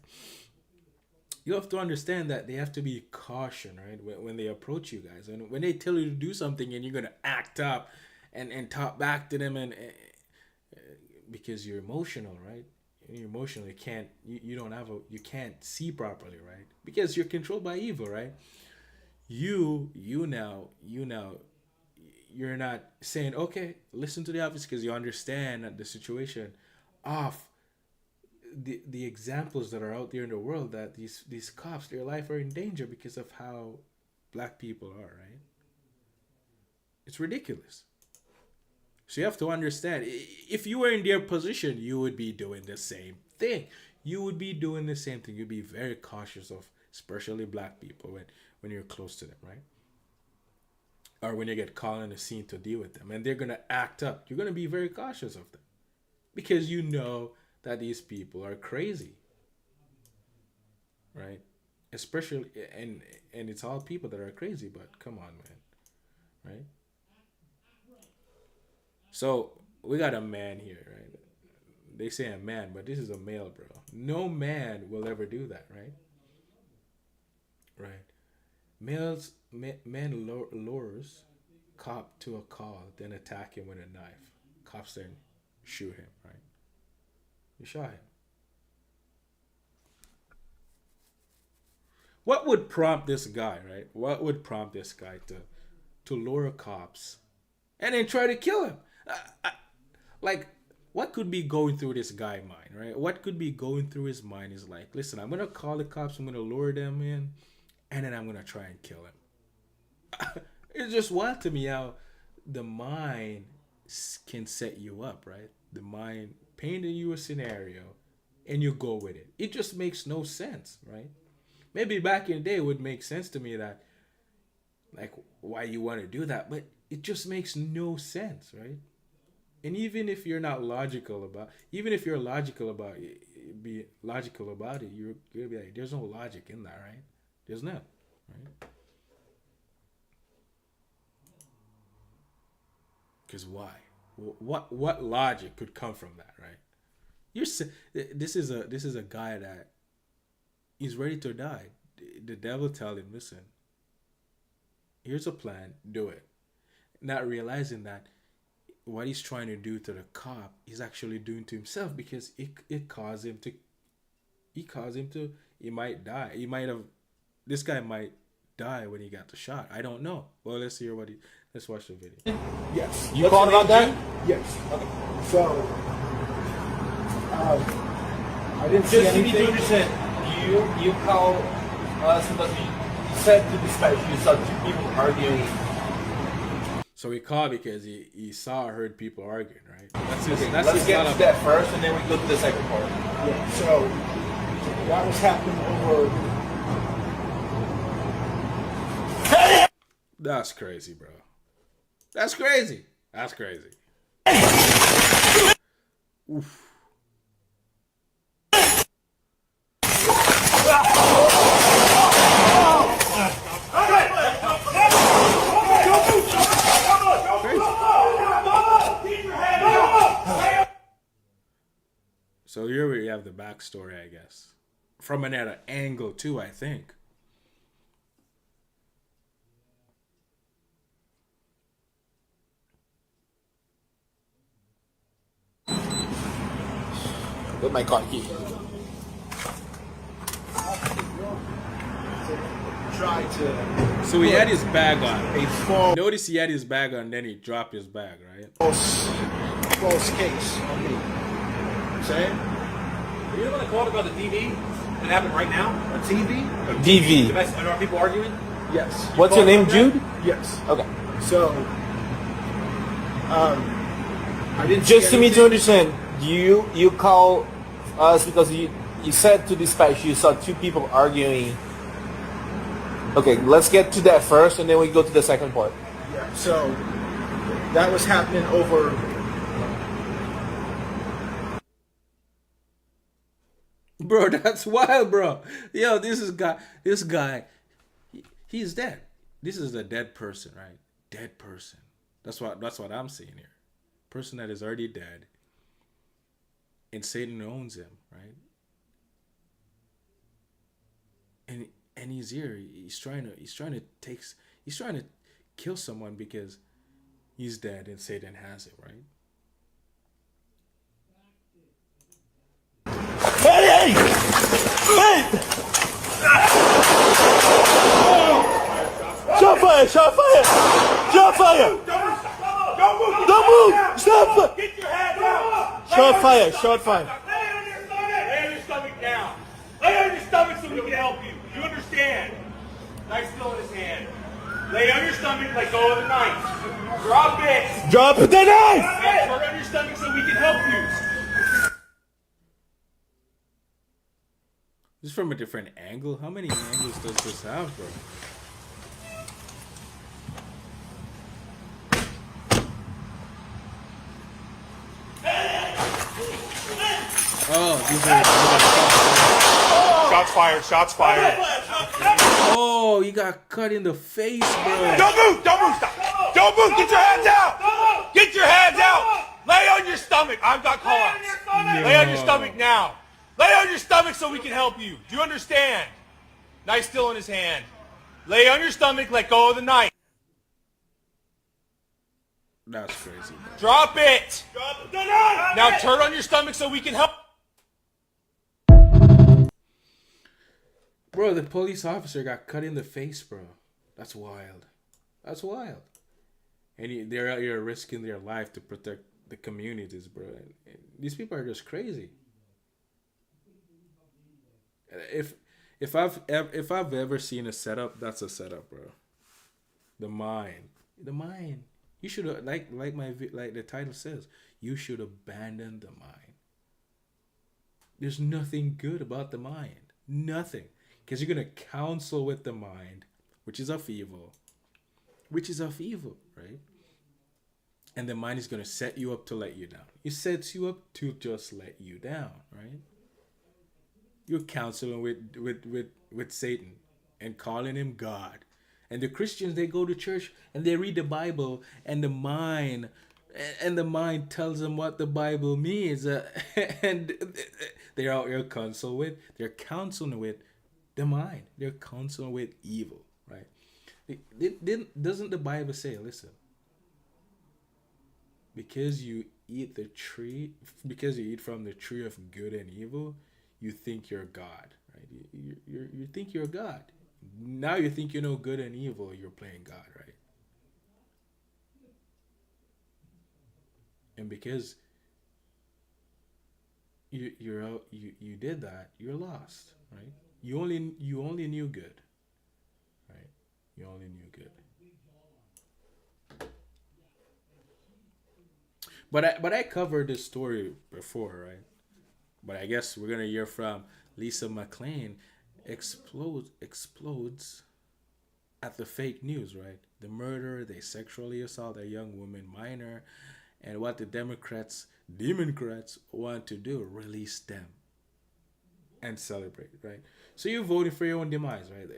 You have to understand that they have to be caution, right? When they approach you guys. And when they tell you to do something and you're going to act up and talk back to them and because you're emotional, right? You're emotional. You can't see properly, right? Because you're controlled by evil, right? You're not saying, okay, listen to the officer, because you understand that the situation of the examples that are out there in the world, that these cops, their life are in danger because of how black people are, right? It's ridiculous. So you have to understand, if you were in their position, you would be doing the same thing. You'd be very cautious of, especially black people, when you're close to them, right? Or when you get called on the scene to deal with them, and they're going to act up. You're going to be very cautious of them because you know that these people are crazy, right? Especially, and it's all people that are crazy, but come on, man, right? So we got a man here, right? They say a man, but this is a male, bro. No man will ever do that, right? Right. Men lures cop to a call, then attack him with a knife. Cops then shoot him, right? You shot him. What would prompt this guy, right? What would prompt this guy to lure cops and then try to kill him? What could be going through this guy's mind, right? What could be going through his mind is like, listen, I'm going to call the cops, I'm going to lure them in, and then I'm going to try and kill him. It's just wild to me how the mind can set you up, right? The mind painting you a scenario and you go with it. It just makes no sense, right? Maybe back in the day it would make sense to me that, like, why you want to do that, but it just makes no sense, right? And even if you're logical about it, you're gonna be like, there's no logic in that, right? There's none, right? Because why? What logic could come from that, right? This is a guy that is ready to die. The devil tell him, listen, here's a plan, do it. Not realizing that what he's trying to do to the cop, he's actually doing to himself, because it caused him to he might die. He might have. This guy might die when he got the shot. I don't know. Well, let's hear what he. Let's watch the video. Yes. You called about that? Yes. Okay. So, I didn't see Just to be anything. 2%, you call us because you said to dispatch you saw two people arguing. So he called because he saw or heard people arguing, right? That's his, Okay, that's let's his get setup. to that first, and then we go to the second part. Yeah. So that was happening over. That's crazy, bro. That's crazy. That's crazy. Oof. So here we have the backstory, I guess. From another angle too, I think. Put my car here. Try to. So he had his bag on. Notice he had his bag on, then he dropped his bag, right? False case on me. Saying? Are you the one that called about the DV that happened right now? A TV? DV. Are people arguing? Yes. What's your name, Jude? Yes. Okay. So, I didn't. Just see to me to anything. understand, you call us because you said to dispatch you saw two people arguing. Okay, let's get to that first, and then we go to the second part. Yeah. So that was happening over. Bro, that's wild, bro. Yo, this guy, he's dead. This is a dead person, right? Dead person. That's what I'm seeing here. Person that is already dead. And Satan owns him, right? And he's here. He's trying to kill someone because he's dead and Satan has it, right? Hey! Shot fire! Shot fire! Shot fire! Don't move! Stop! Get your hands out! Shot fire! Shot fire! Lay on your stomach now. Lay on your stomach so we can help you. You understand? Knife still in his hand. Lay on your stomach like go of the knife. Drop it. Drop the knife. Turn on your stomach so we can help you. This is from a different angle. How many angles does this have, bro? Oh, these are shots fired. Shots fired. Oh, you got cut in the face, bro. Don't move! Don't move! Stop! Don't move! Get your hands out! Get your hands out! Lay on your stomach. I've got call-outs. Lay on your stomach now. Lay on your stomach so we can help you. Do you understand? Knife still in his hand. Lay on your stomach. Let go of the knife. That's crazy, bro. Drop it. Now turn on your stomach so we can help. Bro, the police officer got cut in the face, bro. That's wild. That's wild. And they're out here risking their life to protect the communities, bro. And these people are just crazy. If I've ever seen a setup, that's a setup, bro. The mind. You should like the title says, you should abandon the mind. There's nothing good about the mind. Nothing. Because you're going to counsel with the mind, which is of evil. Right? And the mind is going to set you up to let you down. It sets you up to just let you down, right? You're counseling with Satan and calling him God. And the Christians, they go to church and they read the Bible, and the mind tells them what the Bible means. And they're out here counseling with the mind. They're counseling with evil, right? Doesn't the Bible say, listen, because you eat from the tree of good and evil, you think you're God, right? You think you're God. Now you think you know good and evil. You're playing God, right? And because you did that, you're lost, right? You only knew good, right? You only knew good. But I covered this story before, right? But I guess we're gonna hear from Lisa McLean. Explodes at the fake news, right? The murder, they sexually assault a young woman, minor, and what the Democrats want to do, release them and celebrate, right? So you're voting for your own demise, right?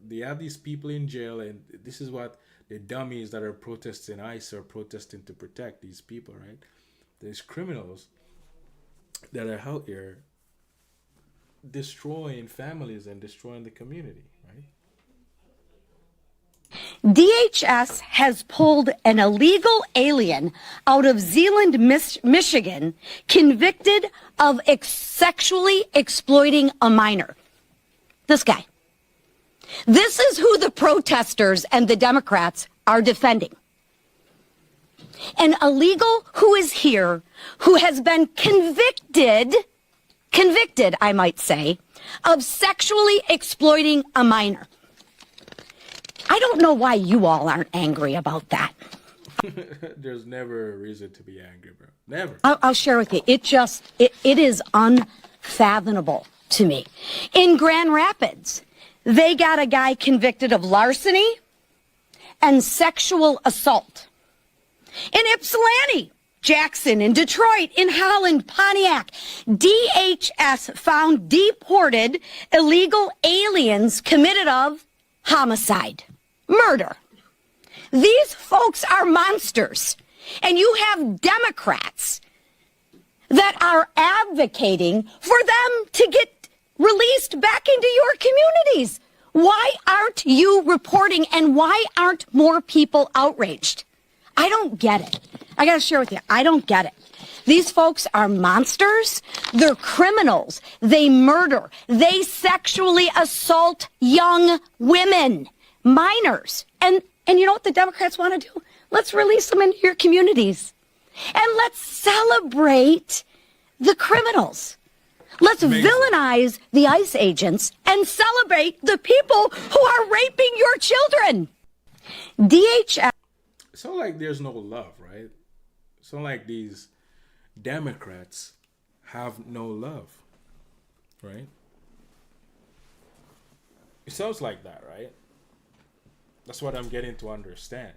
They have these people in jail, and this is what the dummies that are protesting ICE are protesting to protect these people, right? There's criminals that are out here destroying families and destroying the community, right? DHS has pulled an illegal alien out of Zeeland, Michigan, convicted of sexually exploiting a minor. This guy. This is who the protesters and the Democrats are defending. An illegal who is here, who has been convicted, I might say, of sexually exploiting a minor. I don't know why you all aren't angry about that. There's never a reason to be angry, bro. Never. I'll share with you. It is unfathomable to me. In Grand Rapids, they got a guy convicted of larceny and sexual assault. In Ypsilanti, Jackson, in Detroit, in Holland, Pontiac, DHS found deported illegal aliens committed of homicide, murder. These folks are monsters. And you have Democrats that are advocating for them to get released back into your communities. Why aren't you reporting, and why aren't more people outraged? I don't get it. I got to share with you. I don't get it. These folks are monsters. They're criminals. They murder. They sexually assault young women, minors. And you know what the Democrats want to do? Let's release them into your communities. And let's celebrate the criminals. Let's villainize the ICE agents and celebrate the people who are raping your children. DHS. So like there's no love, right? So like these Democrats have no love, right? It sounds like that, right? That's what I'm getting to understand.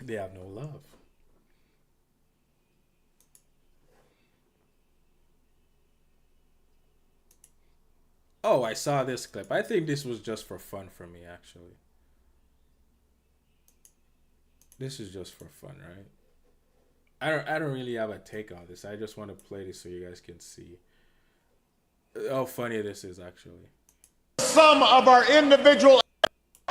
They have no love. Oh, I saw this clip. I think this was just for fun for me, actually. This is just for fun, right? I don't really have a take on this. I just want to play this so you guys can see how funny this is, actually. Sum of our individual,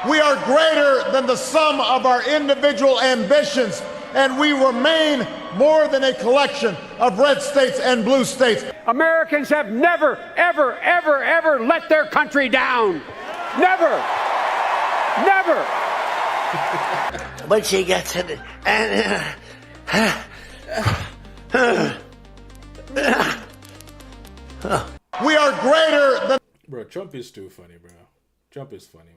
we are greater than the sum of our individual ambitions, and we remain more than a collection of red states and blue states. Americans have never, ever, ever, ever let their country down. Never. Never. But she gets it, and we are greater than. Bro, Trump is too funny, bro. Trump is funny,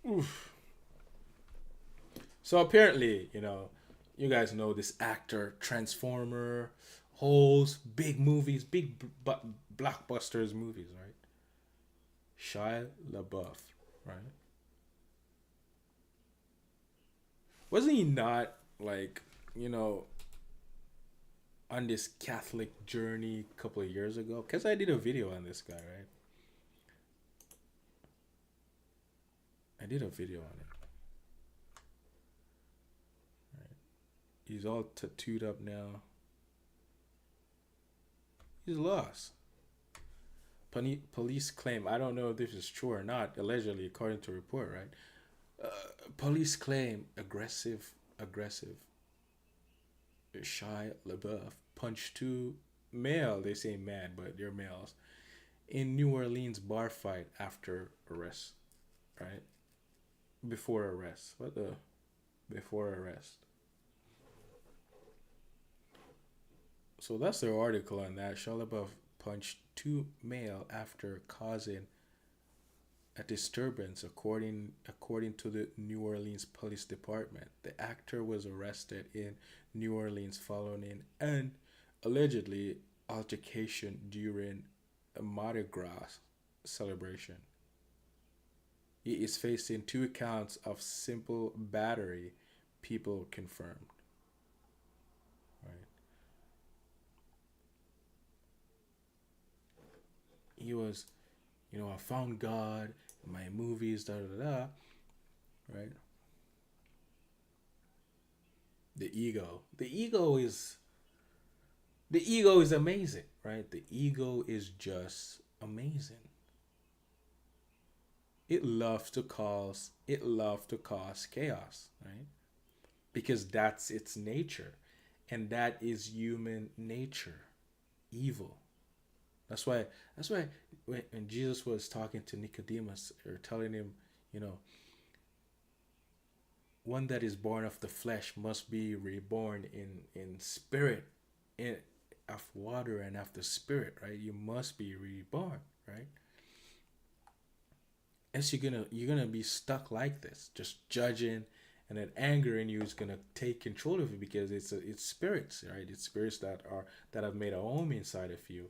man. Oof. So apparently, you guys know this actor, Transformer, Holes, big movies, big blockbusters movies, right? Shia LaBeouf, right? Wasn't he not like, on this Catholic journey a couple of years ago? Because I did a video on this guy, right? I did a video on it. Right. He's all tattooed up now. He's lost. Police claim, I don't know if this is true or not, allegedly, according to report, right? Police claim aggressive Shia LaBeouf punched two male, they say man, but they're males, in New Orleans bar fight after arrest, right? Before arrest. What the? Before arrest. So that's the article on that. Shia LaBeouf punched two male after causing a disturbance, according to the New Orleans Police Department. The actor was arrested in New Orleans following an allegedly altercation during a Mardi Gras celebration. He is facing 2 counts of simple battery, people confirmed. Right. He was, I found God in my movies, da da da, right? The ego is amazing, right? The ego is just amazing. It loves to cause chaos, right? Because that's its nature, and that is human nature, evil. That's why when Jesus was talking to Nicodemus, or telling him, one that is born of the flesh must be reborn in spirit, of water and of the spirit, right? You must be reborn, right? Else you're gonna be stuck like this, just judging, and that anger in you is gonna take control of you, because it's spirits, right? It's spirits that have made a home inside of you,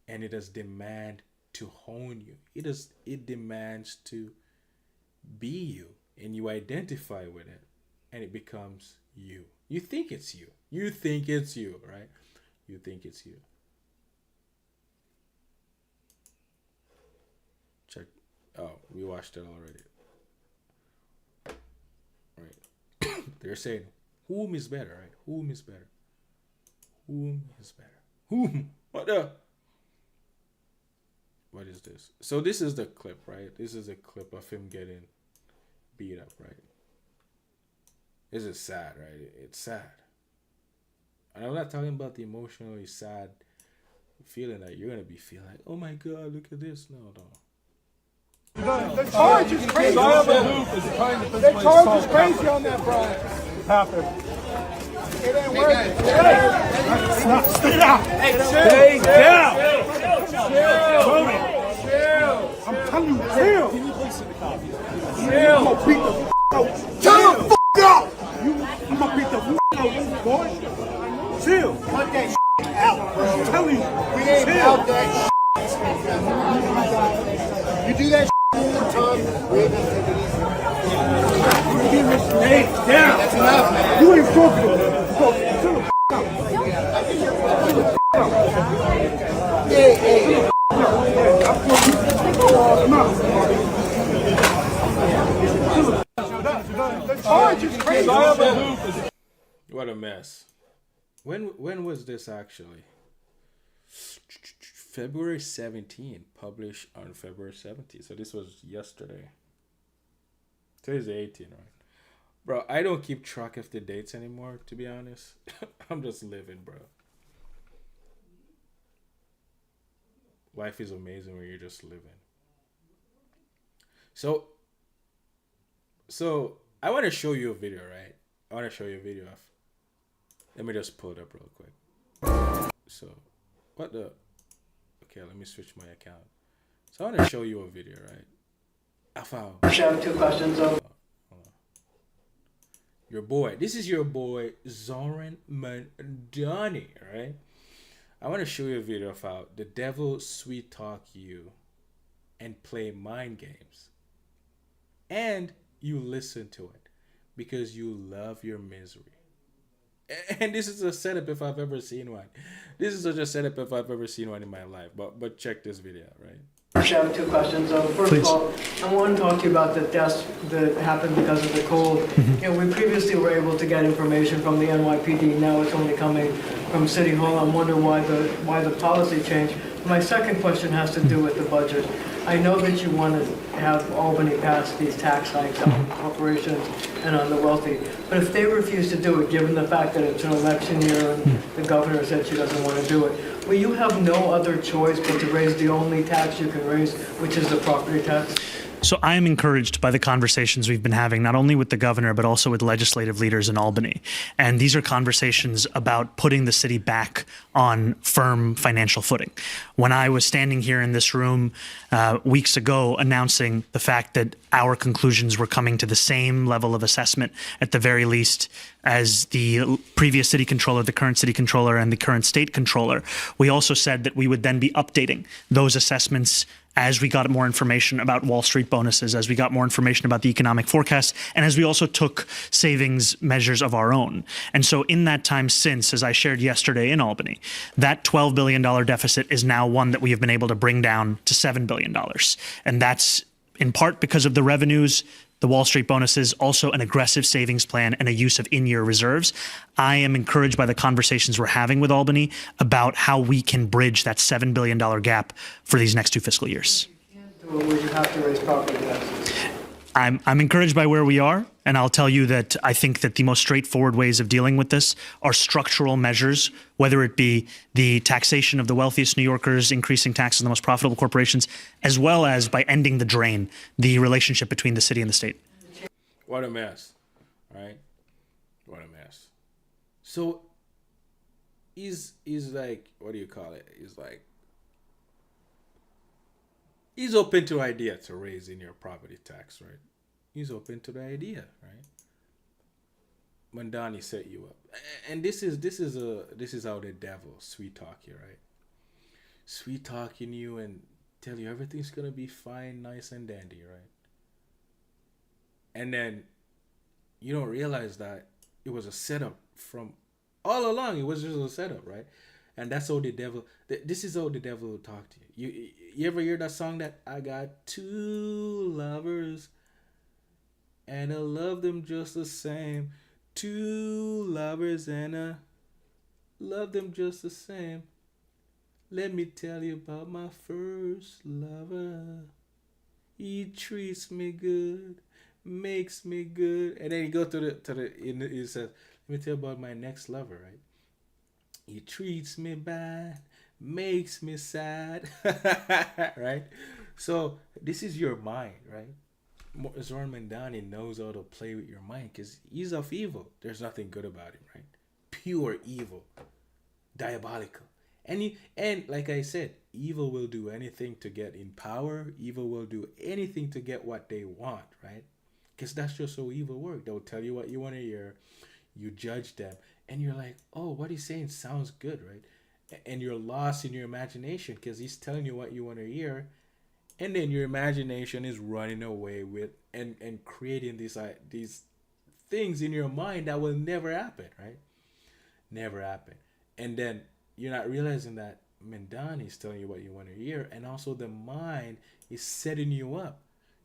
and it does demand to hone you. It demands to be you, and you identify with it, and it becomes you. You think it's you. You think it's you, right? You think it's you. Check. Oh, we watched it already. Right. They're saying, whom is better, right? Whom is better? Whom is better? Whom? What the? What is this? So this is the clip, right? This is a clip of him getting beat up, right? This is sad, right? It's sad. And I'm not talking about the emotionally sad feeling that you're going to be feeling like, oh my God, look at this. No. The charge is crazy. The charge is crazy on that, bro. Happened. It ain't working. Stay down. Stay down. Chill. I'm telling you, chill. Can you please sit the cop? Chill. I'm gonna beat the out. Chill the out. I'm gonna beat the out, boy. Chill. Cut that out, bro. I'm telling you. We ain't out that You do that one more time, we ain't gonna take it easy. Hey, down. That's enough, man. You ain't broken. Chill the out. Hey. What a mess. When was this actually? February 17, published on February 17th. So this was yesterday. Today's the 18th, right? Bro, I don't keep track of the dates anymore, to be honest. I'm just living, bro. Life is amazing when you're just living. So I want to show you a video, right? I want to show you a video of. Let me just pull it up real quick. So, what the? Okay, let me switch my account. So I want to show you a video, right? I found. I have 2 questions. Hold on. Your boy. This is your boy Zoran Mandani, right? I want to show you a video of how the devil sweet talk you and play mind games. And you listen to it because you love your misery. And this is a setup if I've ever seen one. This is such a setup if I've ever seen one in my life. But check this video, right? I have 2 questions. First of all, I want to talk to you about the deaths that happened because of the cold. We previously were able to get information from the NYPD. Now it's only coming from City Hall. I'm wondering why the policy change. My second question has to do with the budget. I know that you want to have Albany pass these tax hikes on corporations and on the wealthy. But if they refuse to do it, given the fact that it's an election year and the governor said she doesn't want to do it, will you have no other choice but to raise the only tax you can raise, which is the property tax? So I am encouraged by the conversations we've been having, not only with the governor, but also with legislative leaders in Albany. And these are conversations about putting the city back on firm financial footing. When I was standing here in this room weeks ago announcing the fact that our conclusions were coming to the same level of assessment, at the very least, as the previous city controller, the current city controller, and the current state controller, we also said that we would then be updating those assessments as we got more information about Wall Street bonuses, as we got more information about the economic forecast, and as we also took savings measures of our own. And so in that time since, as I shared yesterday in Albany, that $12 billion deficit is now one that we have been able to bring down to $7 billion. And that's in part because of the revenues, the Wall Street bonuses, also an aggressive savings plan and a use of in-year reserves. I am encouraged by the conversations we're having with Albany about how we can bridge that $7 billion gap for these next 2 fiscal years. Or would you have to raise property taxes? I'm encouraged by where we are, and I'll tell you that I think that the most straightforward ways of dealing with this are structural measures, whether it be the taxation of the wealthiest New Yorkers, increasing taxes on the most profitable corporations, as well as by ending the drain, the relationship between the city and the state. What a mess, right? What a mess. So he's like, what do you call it? He's open to idea to raising your property tax, right? He's open to the idea, right? Mandani set you up, and this is how the devil sweet talk you, right? Sweet talking you and tell you everything's gonna be fine, nice and dandy, right? And then you don't realize that it was a setup from all along. It was just a setup, right? And that's how the devil. This is how the devil will talk to you. You ever hear that song that I got 2 lovers and I love them just the same. 2 lovers and I love them just the same. Let me tell you about my first lover. He treats me good, makes me good, and then you go to the. It says, "Let me tell you about my next lover." Right? He treats me bad, makes me sad. Right? So this is your mind, right? Zoran Mandani knows how to play with your mind because he's of evil. There's nothing good about him, right? Pure evil, diabolical. And like I said, evil will do anything to get in power. Evil will do anything to get what they want, right? Because that's just how evil works. They'll tell you what you want to hear. You judge them. And you're like, oh, what he's saying sounds good, right? And you're lost in your imagination because he's telling you what you want to hear. And then your imagination is running away with and creating these things in your mind that will never happen, right? Never happen. And then you're not realizing that Mandani is telling you what you want to hear, and also the mind is setting you up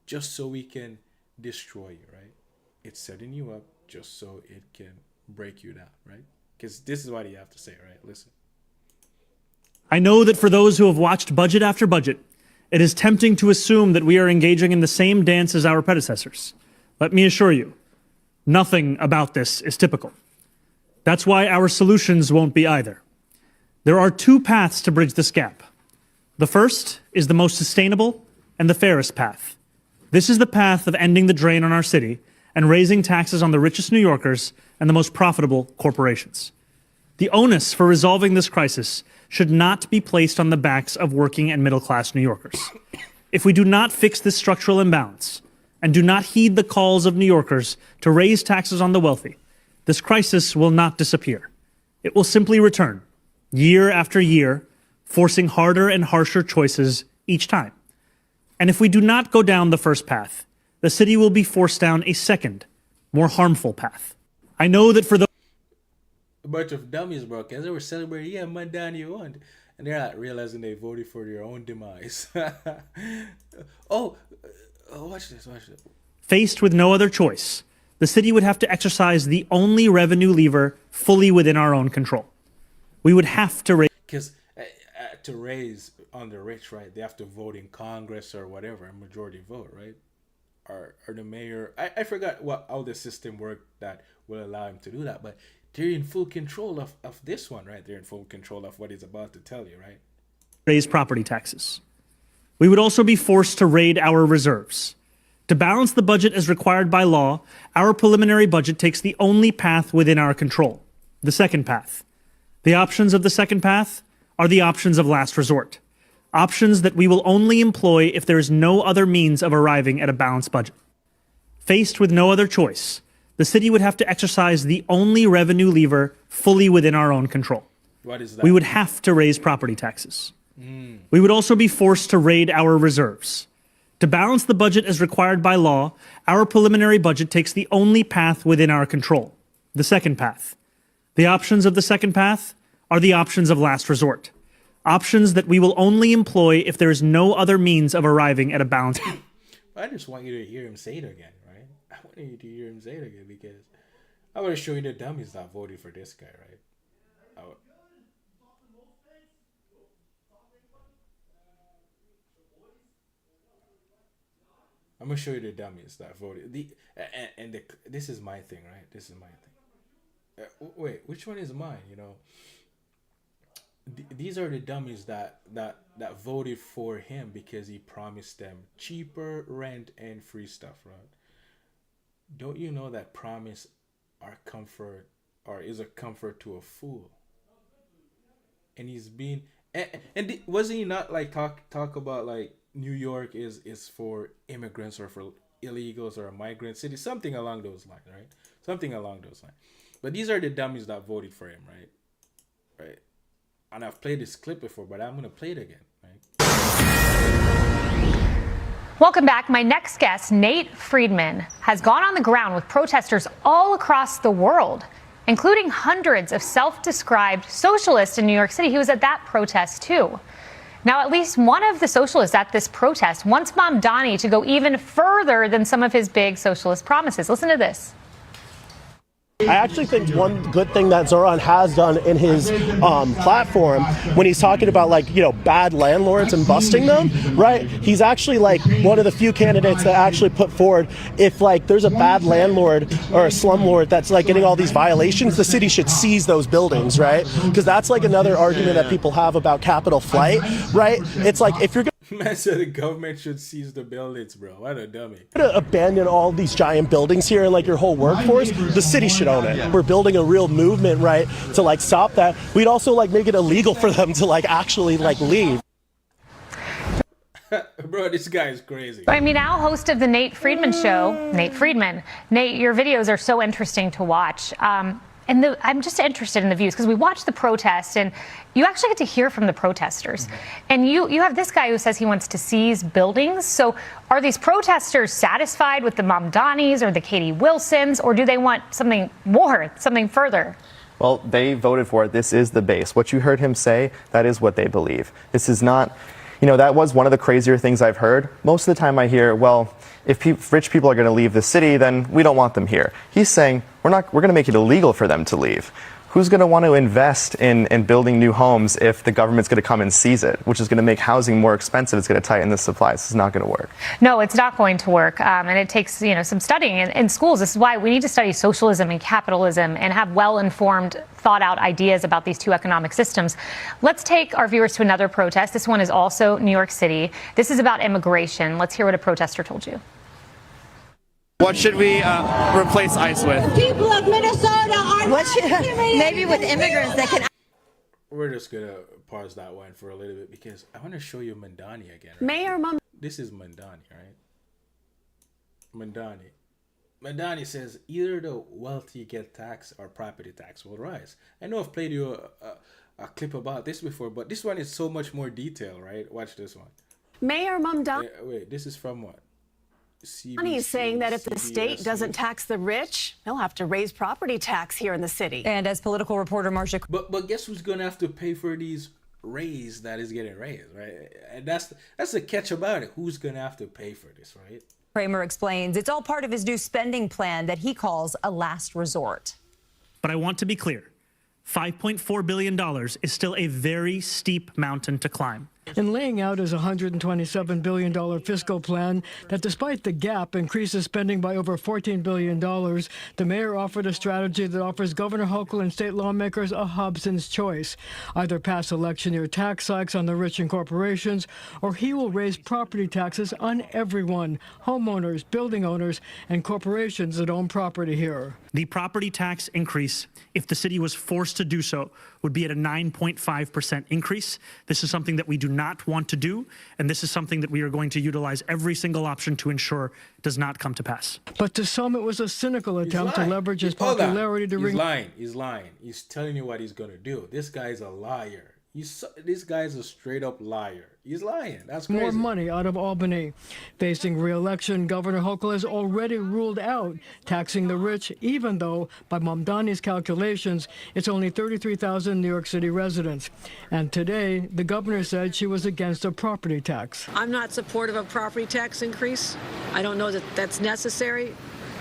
just so we can destroy you, right? It's setting you up just so it can break you down, right? Because this is what you have to say, right? Listen. I know that for those who have watched budget after budget, it is tempting to assume that we are engaging in the same dance as our predecessors. Let me assure you, nothing about this is typical. That's why our solutions won't be either. There are 2 paths to bridge this gap. The first is the most sustainable and the fairest path. This is the path of ending the drain on our city and raising taxes on the richest New Yorkers and the most profitable corporations. The onus for resolving this crisis should not be placed on the backs of working and middle-class New Yorkers. If we do not fix this structural imbalance and do not heed the calls of New Yorkers to raise taxes on the wealthy, this crisis will not disappear. It will simply return, year after year, forcing harder and harsher choices each time. And if we do not go down the first path, the city will be forced down a second, more harmful path. I know that for those... A bunch of dummies, bro, because they were celebrating, yeah, Mandani won. And they're not realizing they voted for their own demise. Watch this. Faced with no other choice, the city would have to exercise the only revenue lever fully within our own control. We would have to raise... Because to raise on the rich, right? They have to vote in Congress or whatever, a majority vote, right? Or the mayor. I forgot how the system worked that will allow him to do that, but they're in full control of this one, right? They're in full control of what he's about to tell you, right? Raise property taxes. We would also be forced to raid our reserves. To balance the budget as required by law, our preliminary budget takes the only path within our control, the second path. The options of the second path are the options of last resort. Options that we will only employ if there is no other means of arriving at a balanced budget. Faced with no other choice, the city would have to exercise the only revenue lever fully within our own control. What is that? We would have to raise property taxes. We would also be forced to raid our reserves. To balance the budget as required by law, our preliminary budget takes the only path within our control, the second path. The options of the second path are the options of last resort. Options that we will only employ if there is no other means of arriving at a balanced. I just want you to hear him say it again, right? I want you to hear him say it again because I want to show you the dummies that voted for this guy, right? I'm gonna show you the dummies that voted. This is my thing, right? This is my thing. Wait, which one is mine? You know, these are the dummies that voted for him because he promised them cheaper rent and free stuff, right? Don't you know that promise is a comfort to a fool? And he's been and wasn't he not like talk about like New York is for immigrants or for illegals or a migrant city, something along those lines, right? Something along those lines. But these are the dummies that voted for him, right? Right. And I've played this clip before, but I'm gonna play it again, right? Welcome back. My next guest, Nate Friedman, has gone on the ground with protesters all across the world, including hundreds of self-described socialists in New York City. He was at that protest too. Now, at least one of the socialists at this protest wants Mamdani to go even further than some of his big socialist promises. Listen to this. I actually think one good thing that Zoran has done in his platform when he's talking about bad landlords and busting them, right? He's actually one of the few candidates that actually put forward if there's a bad landlord or a slumlord that's getting all these violations, the city should seize those buildings, right? Because that's another argument that people have about capital flight, right? It's if you're Man said the government should seize the buildings, bro. What a dummy. to abandon all these giant buildings here and your whole workforce, the city should own it. We're building a real movement, right, to stop that. We'd also make it illegal for them to actually leave. Bro, this guy is crazy. I mean, now host of the Nate Friedman Show, Nate Friedman. Nate, your videos are so interesting to watch. And I'm just interested in the views because we watched the protest and you actually get to hear from the protesters. And you have this guy who says he wants to seize buildings. So are these protesters satisfied with the Mamdanis or the Katie Wilsons, or do they want something more, something further? Well, they voted for it. This is the base. What you heard him say, that is what they believe. This is not, that was one of the crazier things I've heard. Most of the time I hear, well, if rich people are going to leave the city, then we don't want them here. He's saying we're going to make it illegal for them to leave. Who's going to want to invest in building new homes if the government's going to come and seize it, which is going to make housing more expensive? It's going to tighten the supply. This is not going to work. No, it's not going to work. And it takes, some studying in schools. This is why we need to study socialism and capitalism and have well-informed, thought-out ideas about these two economic systems. Let's take our viewers to another protest. This one is also New York City. This is about immigration. Let's hear what a protester told you. What should we replace ICE with? People of Minnesota are maybe with immigrants that can. We're just gonna pause that one for a little bit because I want to show you Mamdani again. Right? Mayor This is Mamdani, right? Mamdani says either the wealthy get taxed or property tax will rise. I know I've played you a clip about this before, but this one is so much more detailed, right? Watch this one. Mayor Mamdani. Wait, this is from what? He's saying that if the state doesn't tax the rich, they'll have to raise property tax here in the city. And as political reporter Marcia, but guess who's gonna have to pay for these raise that is getting raised, right? And that's the catch about it. Who's gonna have to pay for this, right? Kramer explains it's all part of his new spending plan that he calls a last resort. But I want to be clear. $5.4 billion is still a very steep mountain to climb. In laying out his $127 billion fiscal plan that, despite the gap, increases spending by over $14 billion, the mayor offered a strategy that offers Governor Hochul and state lawmakers a Hobson's choice. Either pass election year tax hikes on the rich and corporations, or he will raise property taxes on everyone, homeowners, building owners, and corporations that own property here. The property tax increase, if the city was forced to do so, would be at a 9.5% increase. This is something that we do not want to do, and this is something that we are going to utilize every single option to ensure does not come to pass. But to some, it was a cynical attempt to leverage his popularity to He's lying. He's lying. He's telling you what he's going to do. This guy's a liar. This guy's a straight up liar. He's lying. That's crazy. More money out of Albany. Facing re-election, Governor Hochul has already ruled out taxing the rich, even though, by Mamdani's calculations, it's only 33,000 New York City residents. And today, the governor said she was against a property tax. I'm not supportive of a property tax increase. I don't know that that's necessary,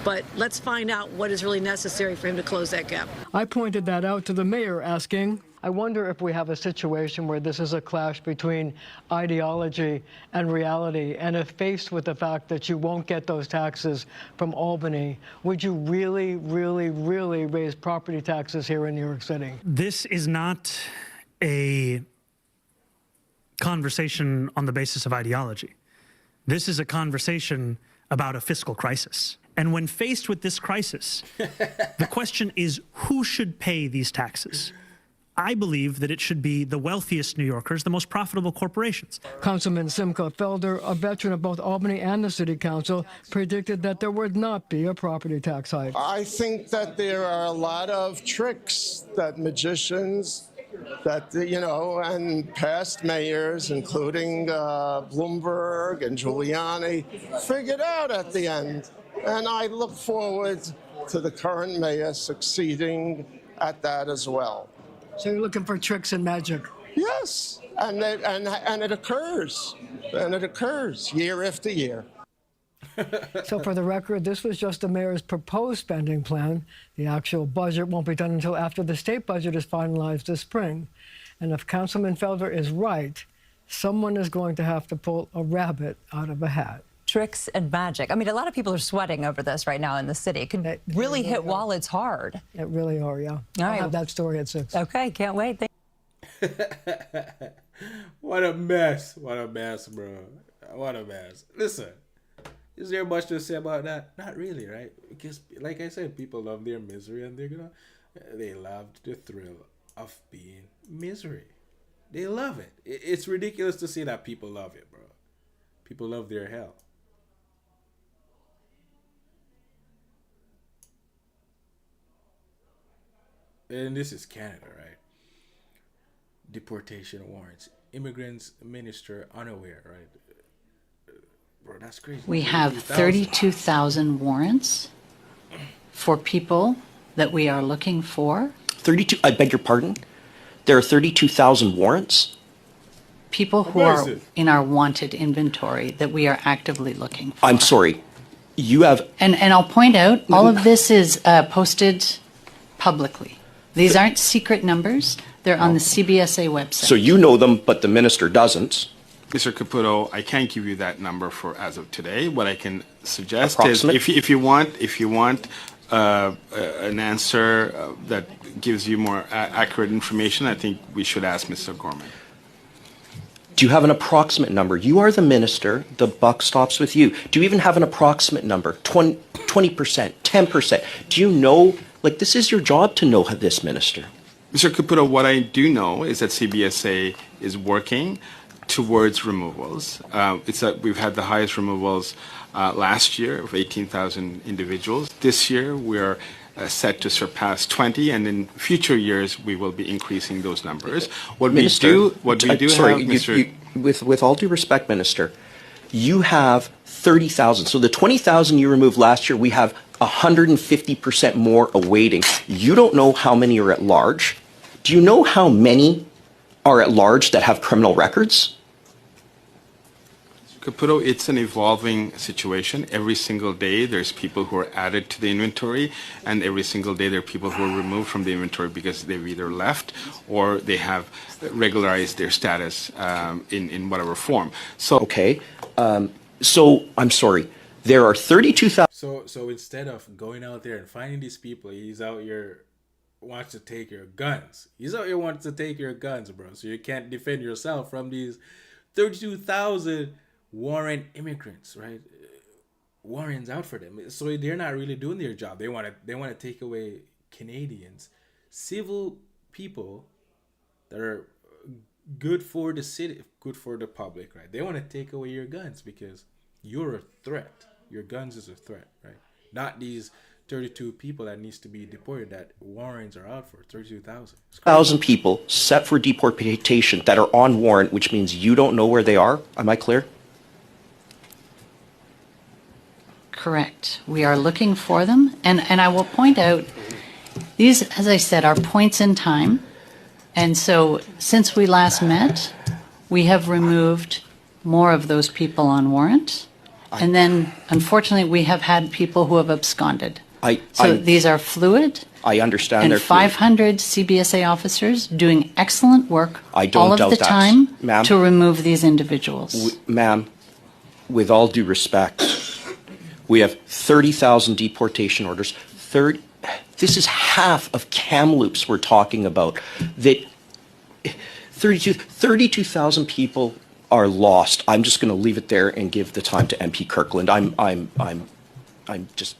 but let's find out what is really necessary for him to close that gap. I pointed that out to the mayor, asking, I wonder if we have a situation where this is a clash between ideology and reality, and if faced with the fact that you won't get those taxes from Albany, would you really, really, really raise property taxes here in New York City? This is not a conversation on the basis of ideology. This is a conversation about a fiscal crisis. And when faced with this crisis, the question is, who should pay these taxes? I believe that it should be the wealthiest New Yorkers, the most profitable corporations. Councilman Simcha Felder, a veteran of both Albany and the City Council, predicted that there would not be a property tax hike. I think that there are a lot of tricks that magicians, that, you know, and past mayors, including Bloomberg and Giuliani, figured out at the end. And I look forward to the current mayor succeeding at that as well. So you're looking for tricks and magic? Yes, and it occurs, and it occurs year after year. So for the record, this was just the mayor's proposed spending plan. The actual budget won't be done until after the state budget is finalized this spring. And if Councilman Felder is right, someone is going to have to pull a rabbit out of a hat. Tricks and magic. I mean, a lot of people are sweating over this right now in the city. It could really hit wallets hard. It really are, yeah. I'll have that story at 6. Okay, can't wait. What a mess. What a mess, bro. What a mess. Listen, is there much to say about that? Not really, right? Because, like I said, people love their misery, and they love the thrill of being misery. They love it. It's ridiculous to say that people love it, bro. People love their hell. And this is Canada, right? Deportation warrants. Immigrants minister unaware, right? Bro, that's crazy. We have 32,000 warrants for people that we are looking for. 32, I beg your pardon? There are 32,000 warrants? People who are in our wanted inventory that we are actively looking for. I'm sorry. You have... And I'll point out, all of this is posted publicly. These aren't secret numbers. They're on the CBSA website. So you know them, but the minister doesn't. Mr. Caputo, I can't give you that number for as of today. What I can suggest is, if you want an answer that gives you more accurate information, I think we should ask Mr. Gorman. Do you have an approximate number? You are the minister. The buck stops with you. Do you even have an approximate number? 20%, 10%? Do you know? Like, this is your job to know this, Minister. Mr. Caputo, what I do know is that CBSA is working towards removals. We've had the highest removals last year of 18,000 individuals. This year, we're set to surpass 20, and in future years, we will be increasing those numbers. With all due respect, Minister, you have 30,000. So the 20,000 you removed last year, we have 150% more awaiting. You don't know how many are at large. Do you know how many are at large that have criminal records? Caputo, it's an evolving situation. Every single day, there's people who are added to the inventory, and every single day, there are people who are removed from the inventory because they've either left or they have regularized their status in whatever form. So, okay. So I'm sorry. There are 32,000. So instead of going out there and finding these people, he's out here wants to take your guns. He's out here wants to take your guns, bro. So you can't defend yourself from these 32,000 Warren immigrants, right? Warren's out for them. So they're not really doing their job. They want to take away Canadians, civil people that are good for the city, good for the public, right? They want to take away your guns because you're a threat. Your guns is a threat, right? Not these 32 people that needs to be deported that Warrens are out for. 32,000 people set for deportation that are on warrant, which means you don't know where they are. Am I clear? Correct. We are looking for them. And I will point out, these, as I said, are points in time. And so since we last met, we have removed more of those people on warrant. And then, unfortunately, we have had people who have absconded. These are fluid. I understand. And they're 500 CBSA officers doing excellent work all of the time to remove these individuals. Ma'am, with all due respect, we have 30,000 deportation orders. This is half of Kamloops we're talking about. That 32,000 people are lost. I'm just going to leave it there and give the time to MP Kirkland. I'm just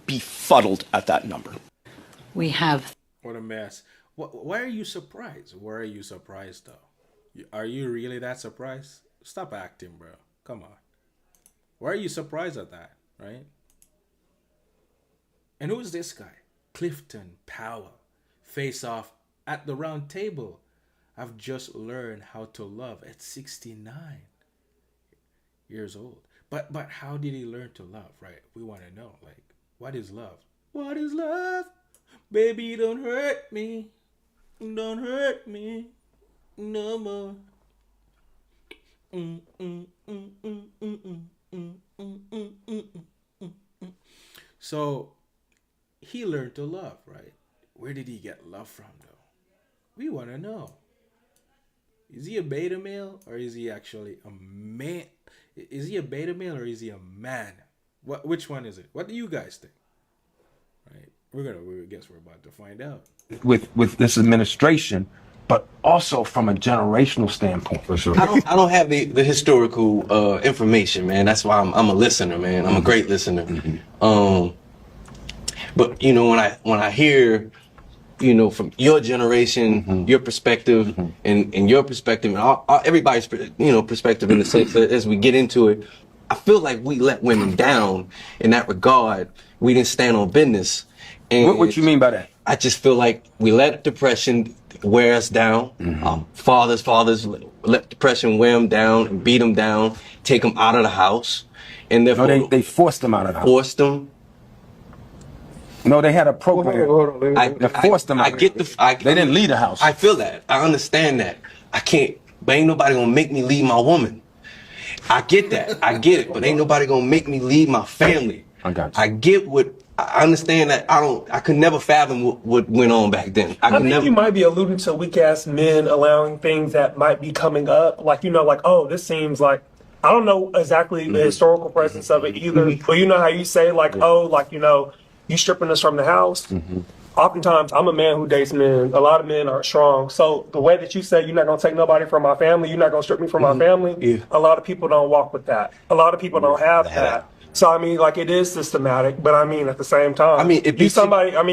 befuddled at that number. We have. What a mess. Why are you surprised? Why are you surprised though? Are you really that surprised? Stop acting, bro. Come on. Why are you surprised at that, right? And who's this guy? Clifton Powell. Face off at the round table. I've just learned how to love at 69 years old. But how did he learn to love, right? We want to know, like, what is love? What is love? Baby, don't hurt me. Don't hurt me no more. So he learned to love, right? Where did he get love from, though? We want to know. Is he a beta male or is he actually a man? Is he a beta male or is he a man? Which one is it? What do you guys think? Right? I guess we're about to find out. With this administration, but also from a generational standpoint. For sure. I don't have the historical information, man. That's why I'm a listener, man. I'm a great listener. But you know, when I hear, you know, from your generation, your perspective, and your perspective, and everybody's, you know, perspective in the sense that as we get into it, I feel like we let women down in that regard. We didn't stand on business. And what you mean by that? I just feel like we let depression wear us down. Fathers let depression wear them down and beat them down, take them out of the house, and therefore they forced them out of the house. Forced them. No, they had a program. They forced them out. They didn't leave the house. I feel that. I understand that. I can't. But ain't nobody gonna make me leave my woman. I get that. I get it. But ain't nobody gonna make me leave my family. I got you. I get what. I understand that. I could never fathom what went on back then. I think you might be alluding to weak ass men allowing things that might be coming up. Like, you know, like, oh, this seems like, I don't know exactly the historical presence of it either. But you know how you say, like, oh, like, you know, you stripping us from the house. Oftentimes, I'm a man who dates men. A lot of men are strong. So the way that you say you're not going to take nobody from my family, you're not going to strip me from my family, a lot of people don't walk with that. A lot of people don't have that. So, I mean, like, it is systematic, but I mean, at the same time, I mean,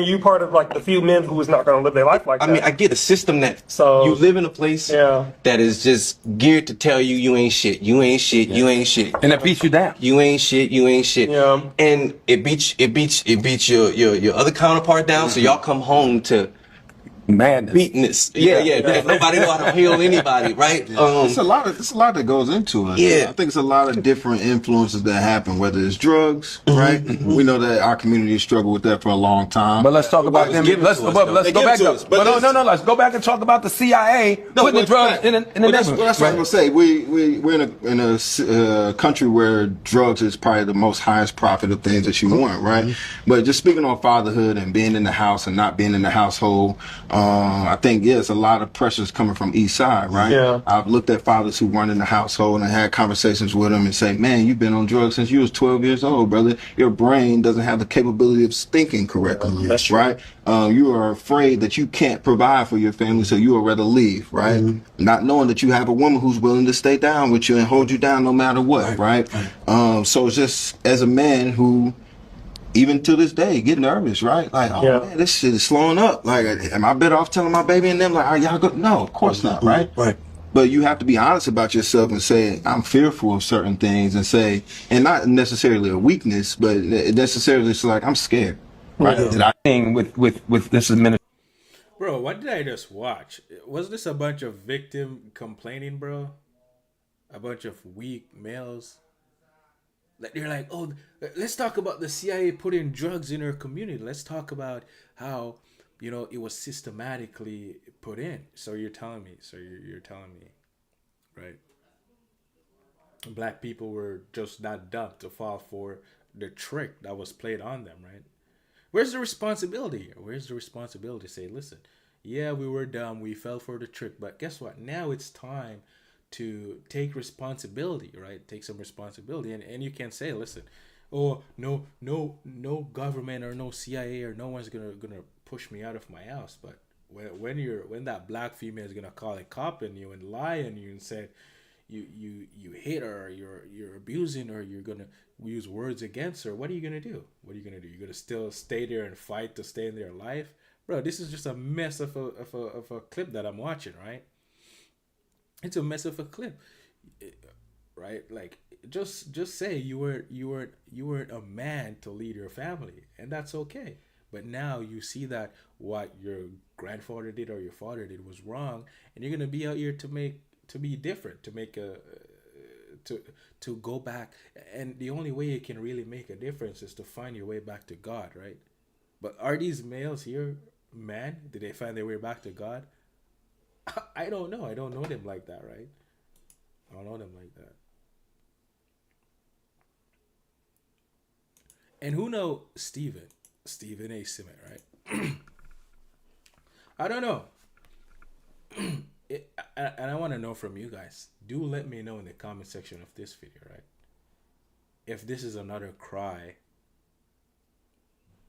you part of, like, the few men who is not going to live their life like that. I mean, I get a system that you live in a place that is just geared to tell you you ain't shit, you ain't shit, you ain't shit. And it beats you down. You ain't shit, you ain't shit. Yeah. And it beats your other counterpart down, so y'all come home to madness. beatness. Yeah. That nobody know how to heal anybody, right? It's a lot that goes into it. Yeah. I think it's a lot of different influences that happen, whether it's drugs, right? We know that our community struggled with that for a long time. But let's talk about them. Let's go back. Let's go back and talk about the CIA putting the drugs in the neighborhood. That's what I'm gonna say. We're in a country where drugs is probably the most highest profit of things that you want, right? But just speaking on fatherhood and being in the house and not being in the household, I think it's a lot of pressures coming from East Side, right? Yeah. I've looked at fathers who run in the household and had conversations with them and say, "Man, you've been on drugs since you was 12 years old, brother. Your brain doesn't have the capability of thinking correctly, That's true. right? You are afraid that you can't provide for your family, so you would rather leave, right? Not knowing that you have a woman who's willing to stay down with you and hold you down no matter what, right? So it's just as a man who, even to this day, get nervous, right? Like, oh man, this shit is slowing up. Like, am I better off telling my baby and them, like, are y'all good? No, of course not, right? Right. But you have to be honest about yourself and say, I'm fearful of certain things, and say, and not necessarily a weakness, but necessarily it's like, I'm scared. Right? With this administration. Bro, what did I just watch? Was this a bunch of victim complaining, bro? A bunch of weak males? Like they're like, oh, let's talk about the CIA putting drugs in our community. Let's talk about how, it was systematically put in. So you're telling me, right? Black people were just not dumb to fall for the trick that was played on them, right? Where's the responsibility here? Where's the responsibility to say, listen, yeah, we were dumb, we fell for the trick, but guess what? Now it's time to take responsibility, right? Take some responsibility, and you can say, listen, oh, no government or no CIA or no one's gonna push me out of my house. But when that black female is gonna call a cop on you and lie on you and say you hit her, or you're abusing her, you're gonna use words against her, what are you gonna do? You're gonna still stay there and fight to stay in their life? Bro, this is just a mess of a clip that I'm watching, right? It's a mess of a clip, right? Like, just say you weren't a man to lead your family, and that's okay. But now you see that what your grandfather did or your father did was wrong, and you're gonna be out here to be different, to go back. And the only way you can really make a difference is to find your way back to God, right? But are these males here, man? Did they find their way back to God? I don't know. I don't know them like that, right? I don't know them like that. And who know Stephen A. Simmet, right? I don't know. And I want to know from you guys. Do let me know in the comment section of this video, right? If this is another cry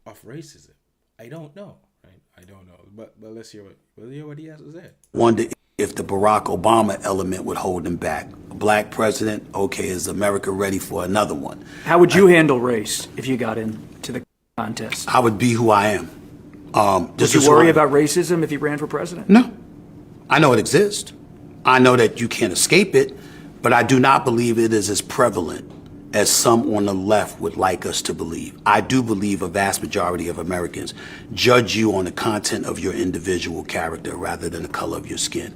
of racism. I don't know, right? I don't know. But let's hear what he has to say. Wonder if the Barack Obama element would hold him back. A black president, okay, is America ready for another one? How would you handle race if you got into the contest? I would be who I am. Would you worry about racism if you ran for president? No. I know it exists. I know that you can't escape it, but I do not believe it is as prevalent as some on the left would like us to believe. I do believe a vast majority of Americans judge you on the content of your individual character rather than the color of your skin.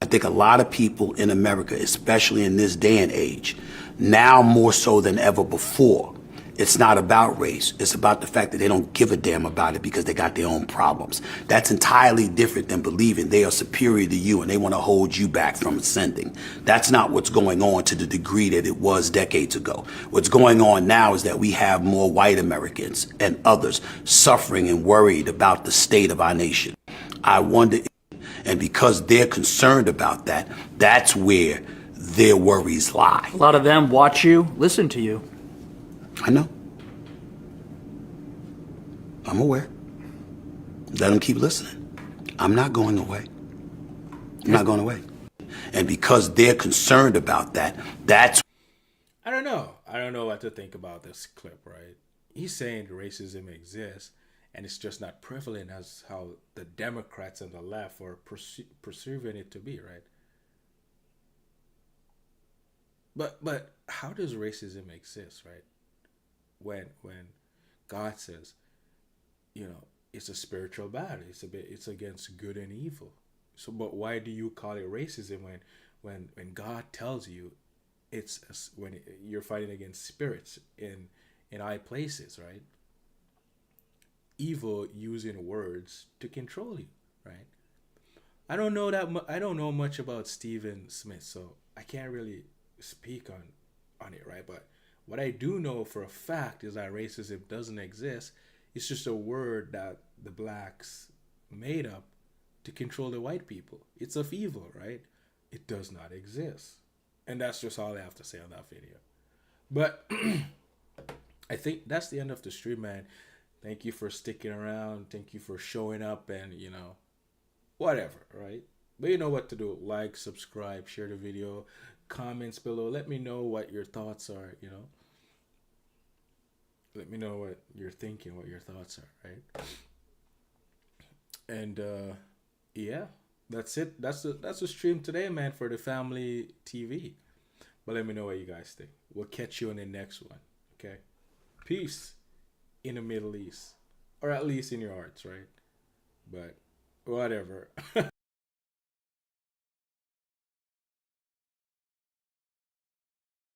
I think a lot of people in America, especially in this day and age, now more so than ever before, it's not about race. It's about the fact that they don't give a damn about it because they got their own problems. That's entirely different than believing they are superior to you and they want to hold you back from ascending. That's not what's going on to the degree that it was decades ago. What's going on now is that we have more white Americans and others suffering and worried about the state of our nation. I wonder, and because they're concerned about that, that's where their worries lie. A lot of them watch you, listen to you. I know. I'm aware. Let them keep listening. I'm not going away. I'm not going away. And because they're concerned about that, that's... I don't know. I don't know what to think about this clip, right? He's saying racism exists, and it's just not prevalent as how the Democrats and the left are perceiving it to be, right? But how does racism exist, right? When God says, it's a spiritual battle. It's against good and evil. So, but why do you call it racism when God tells you when you're fighting against spirits in high places, right? Evil using words to control you, right? I don't know I don't know much about Stephen Smith, so I can't really speak on it, right? But what I do know for a fact is that racism doesn't exist. It's just a word that the blacks made up to control the white people. It's of evil, right? It does not exist. And that's just all I have to say on that video. But I think that's the end of the stream, man. Thank you for sticking around. Thank you for showing up and, whatever, right? But you know what to do. Like, subscribe, share the video, comments below. Let me know what your thoughts are, Let me know what you're thinking, what your thoughts are, right? And yeah, that's it. That's the stream today, man, for the family TV. But let me know what you guys think. We'll catch you in the next one. Okay? Peace in the Middle East. Or at least in your hearts, right? But whatever.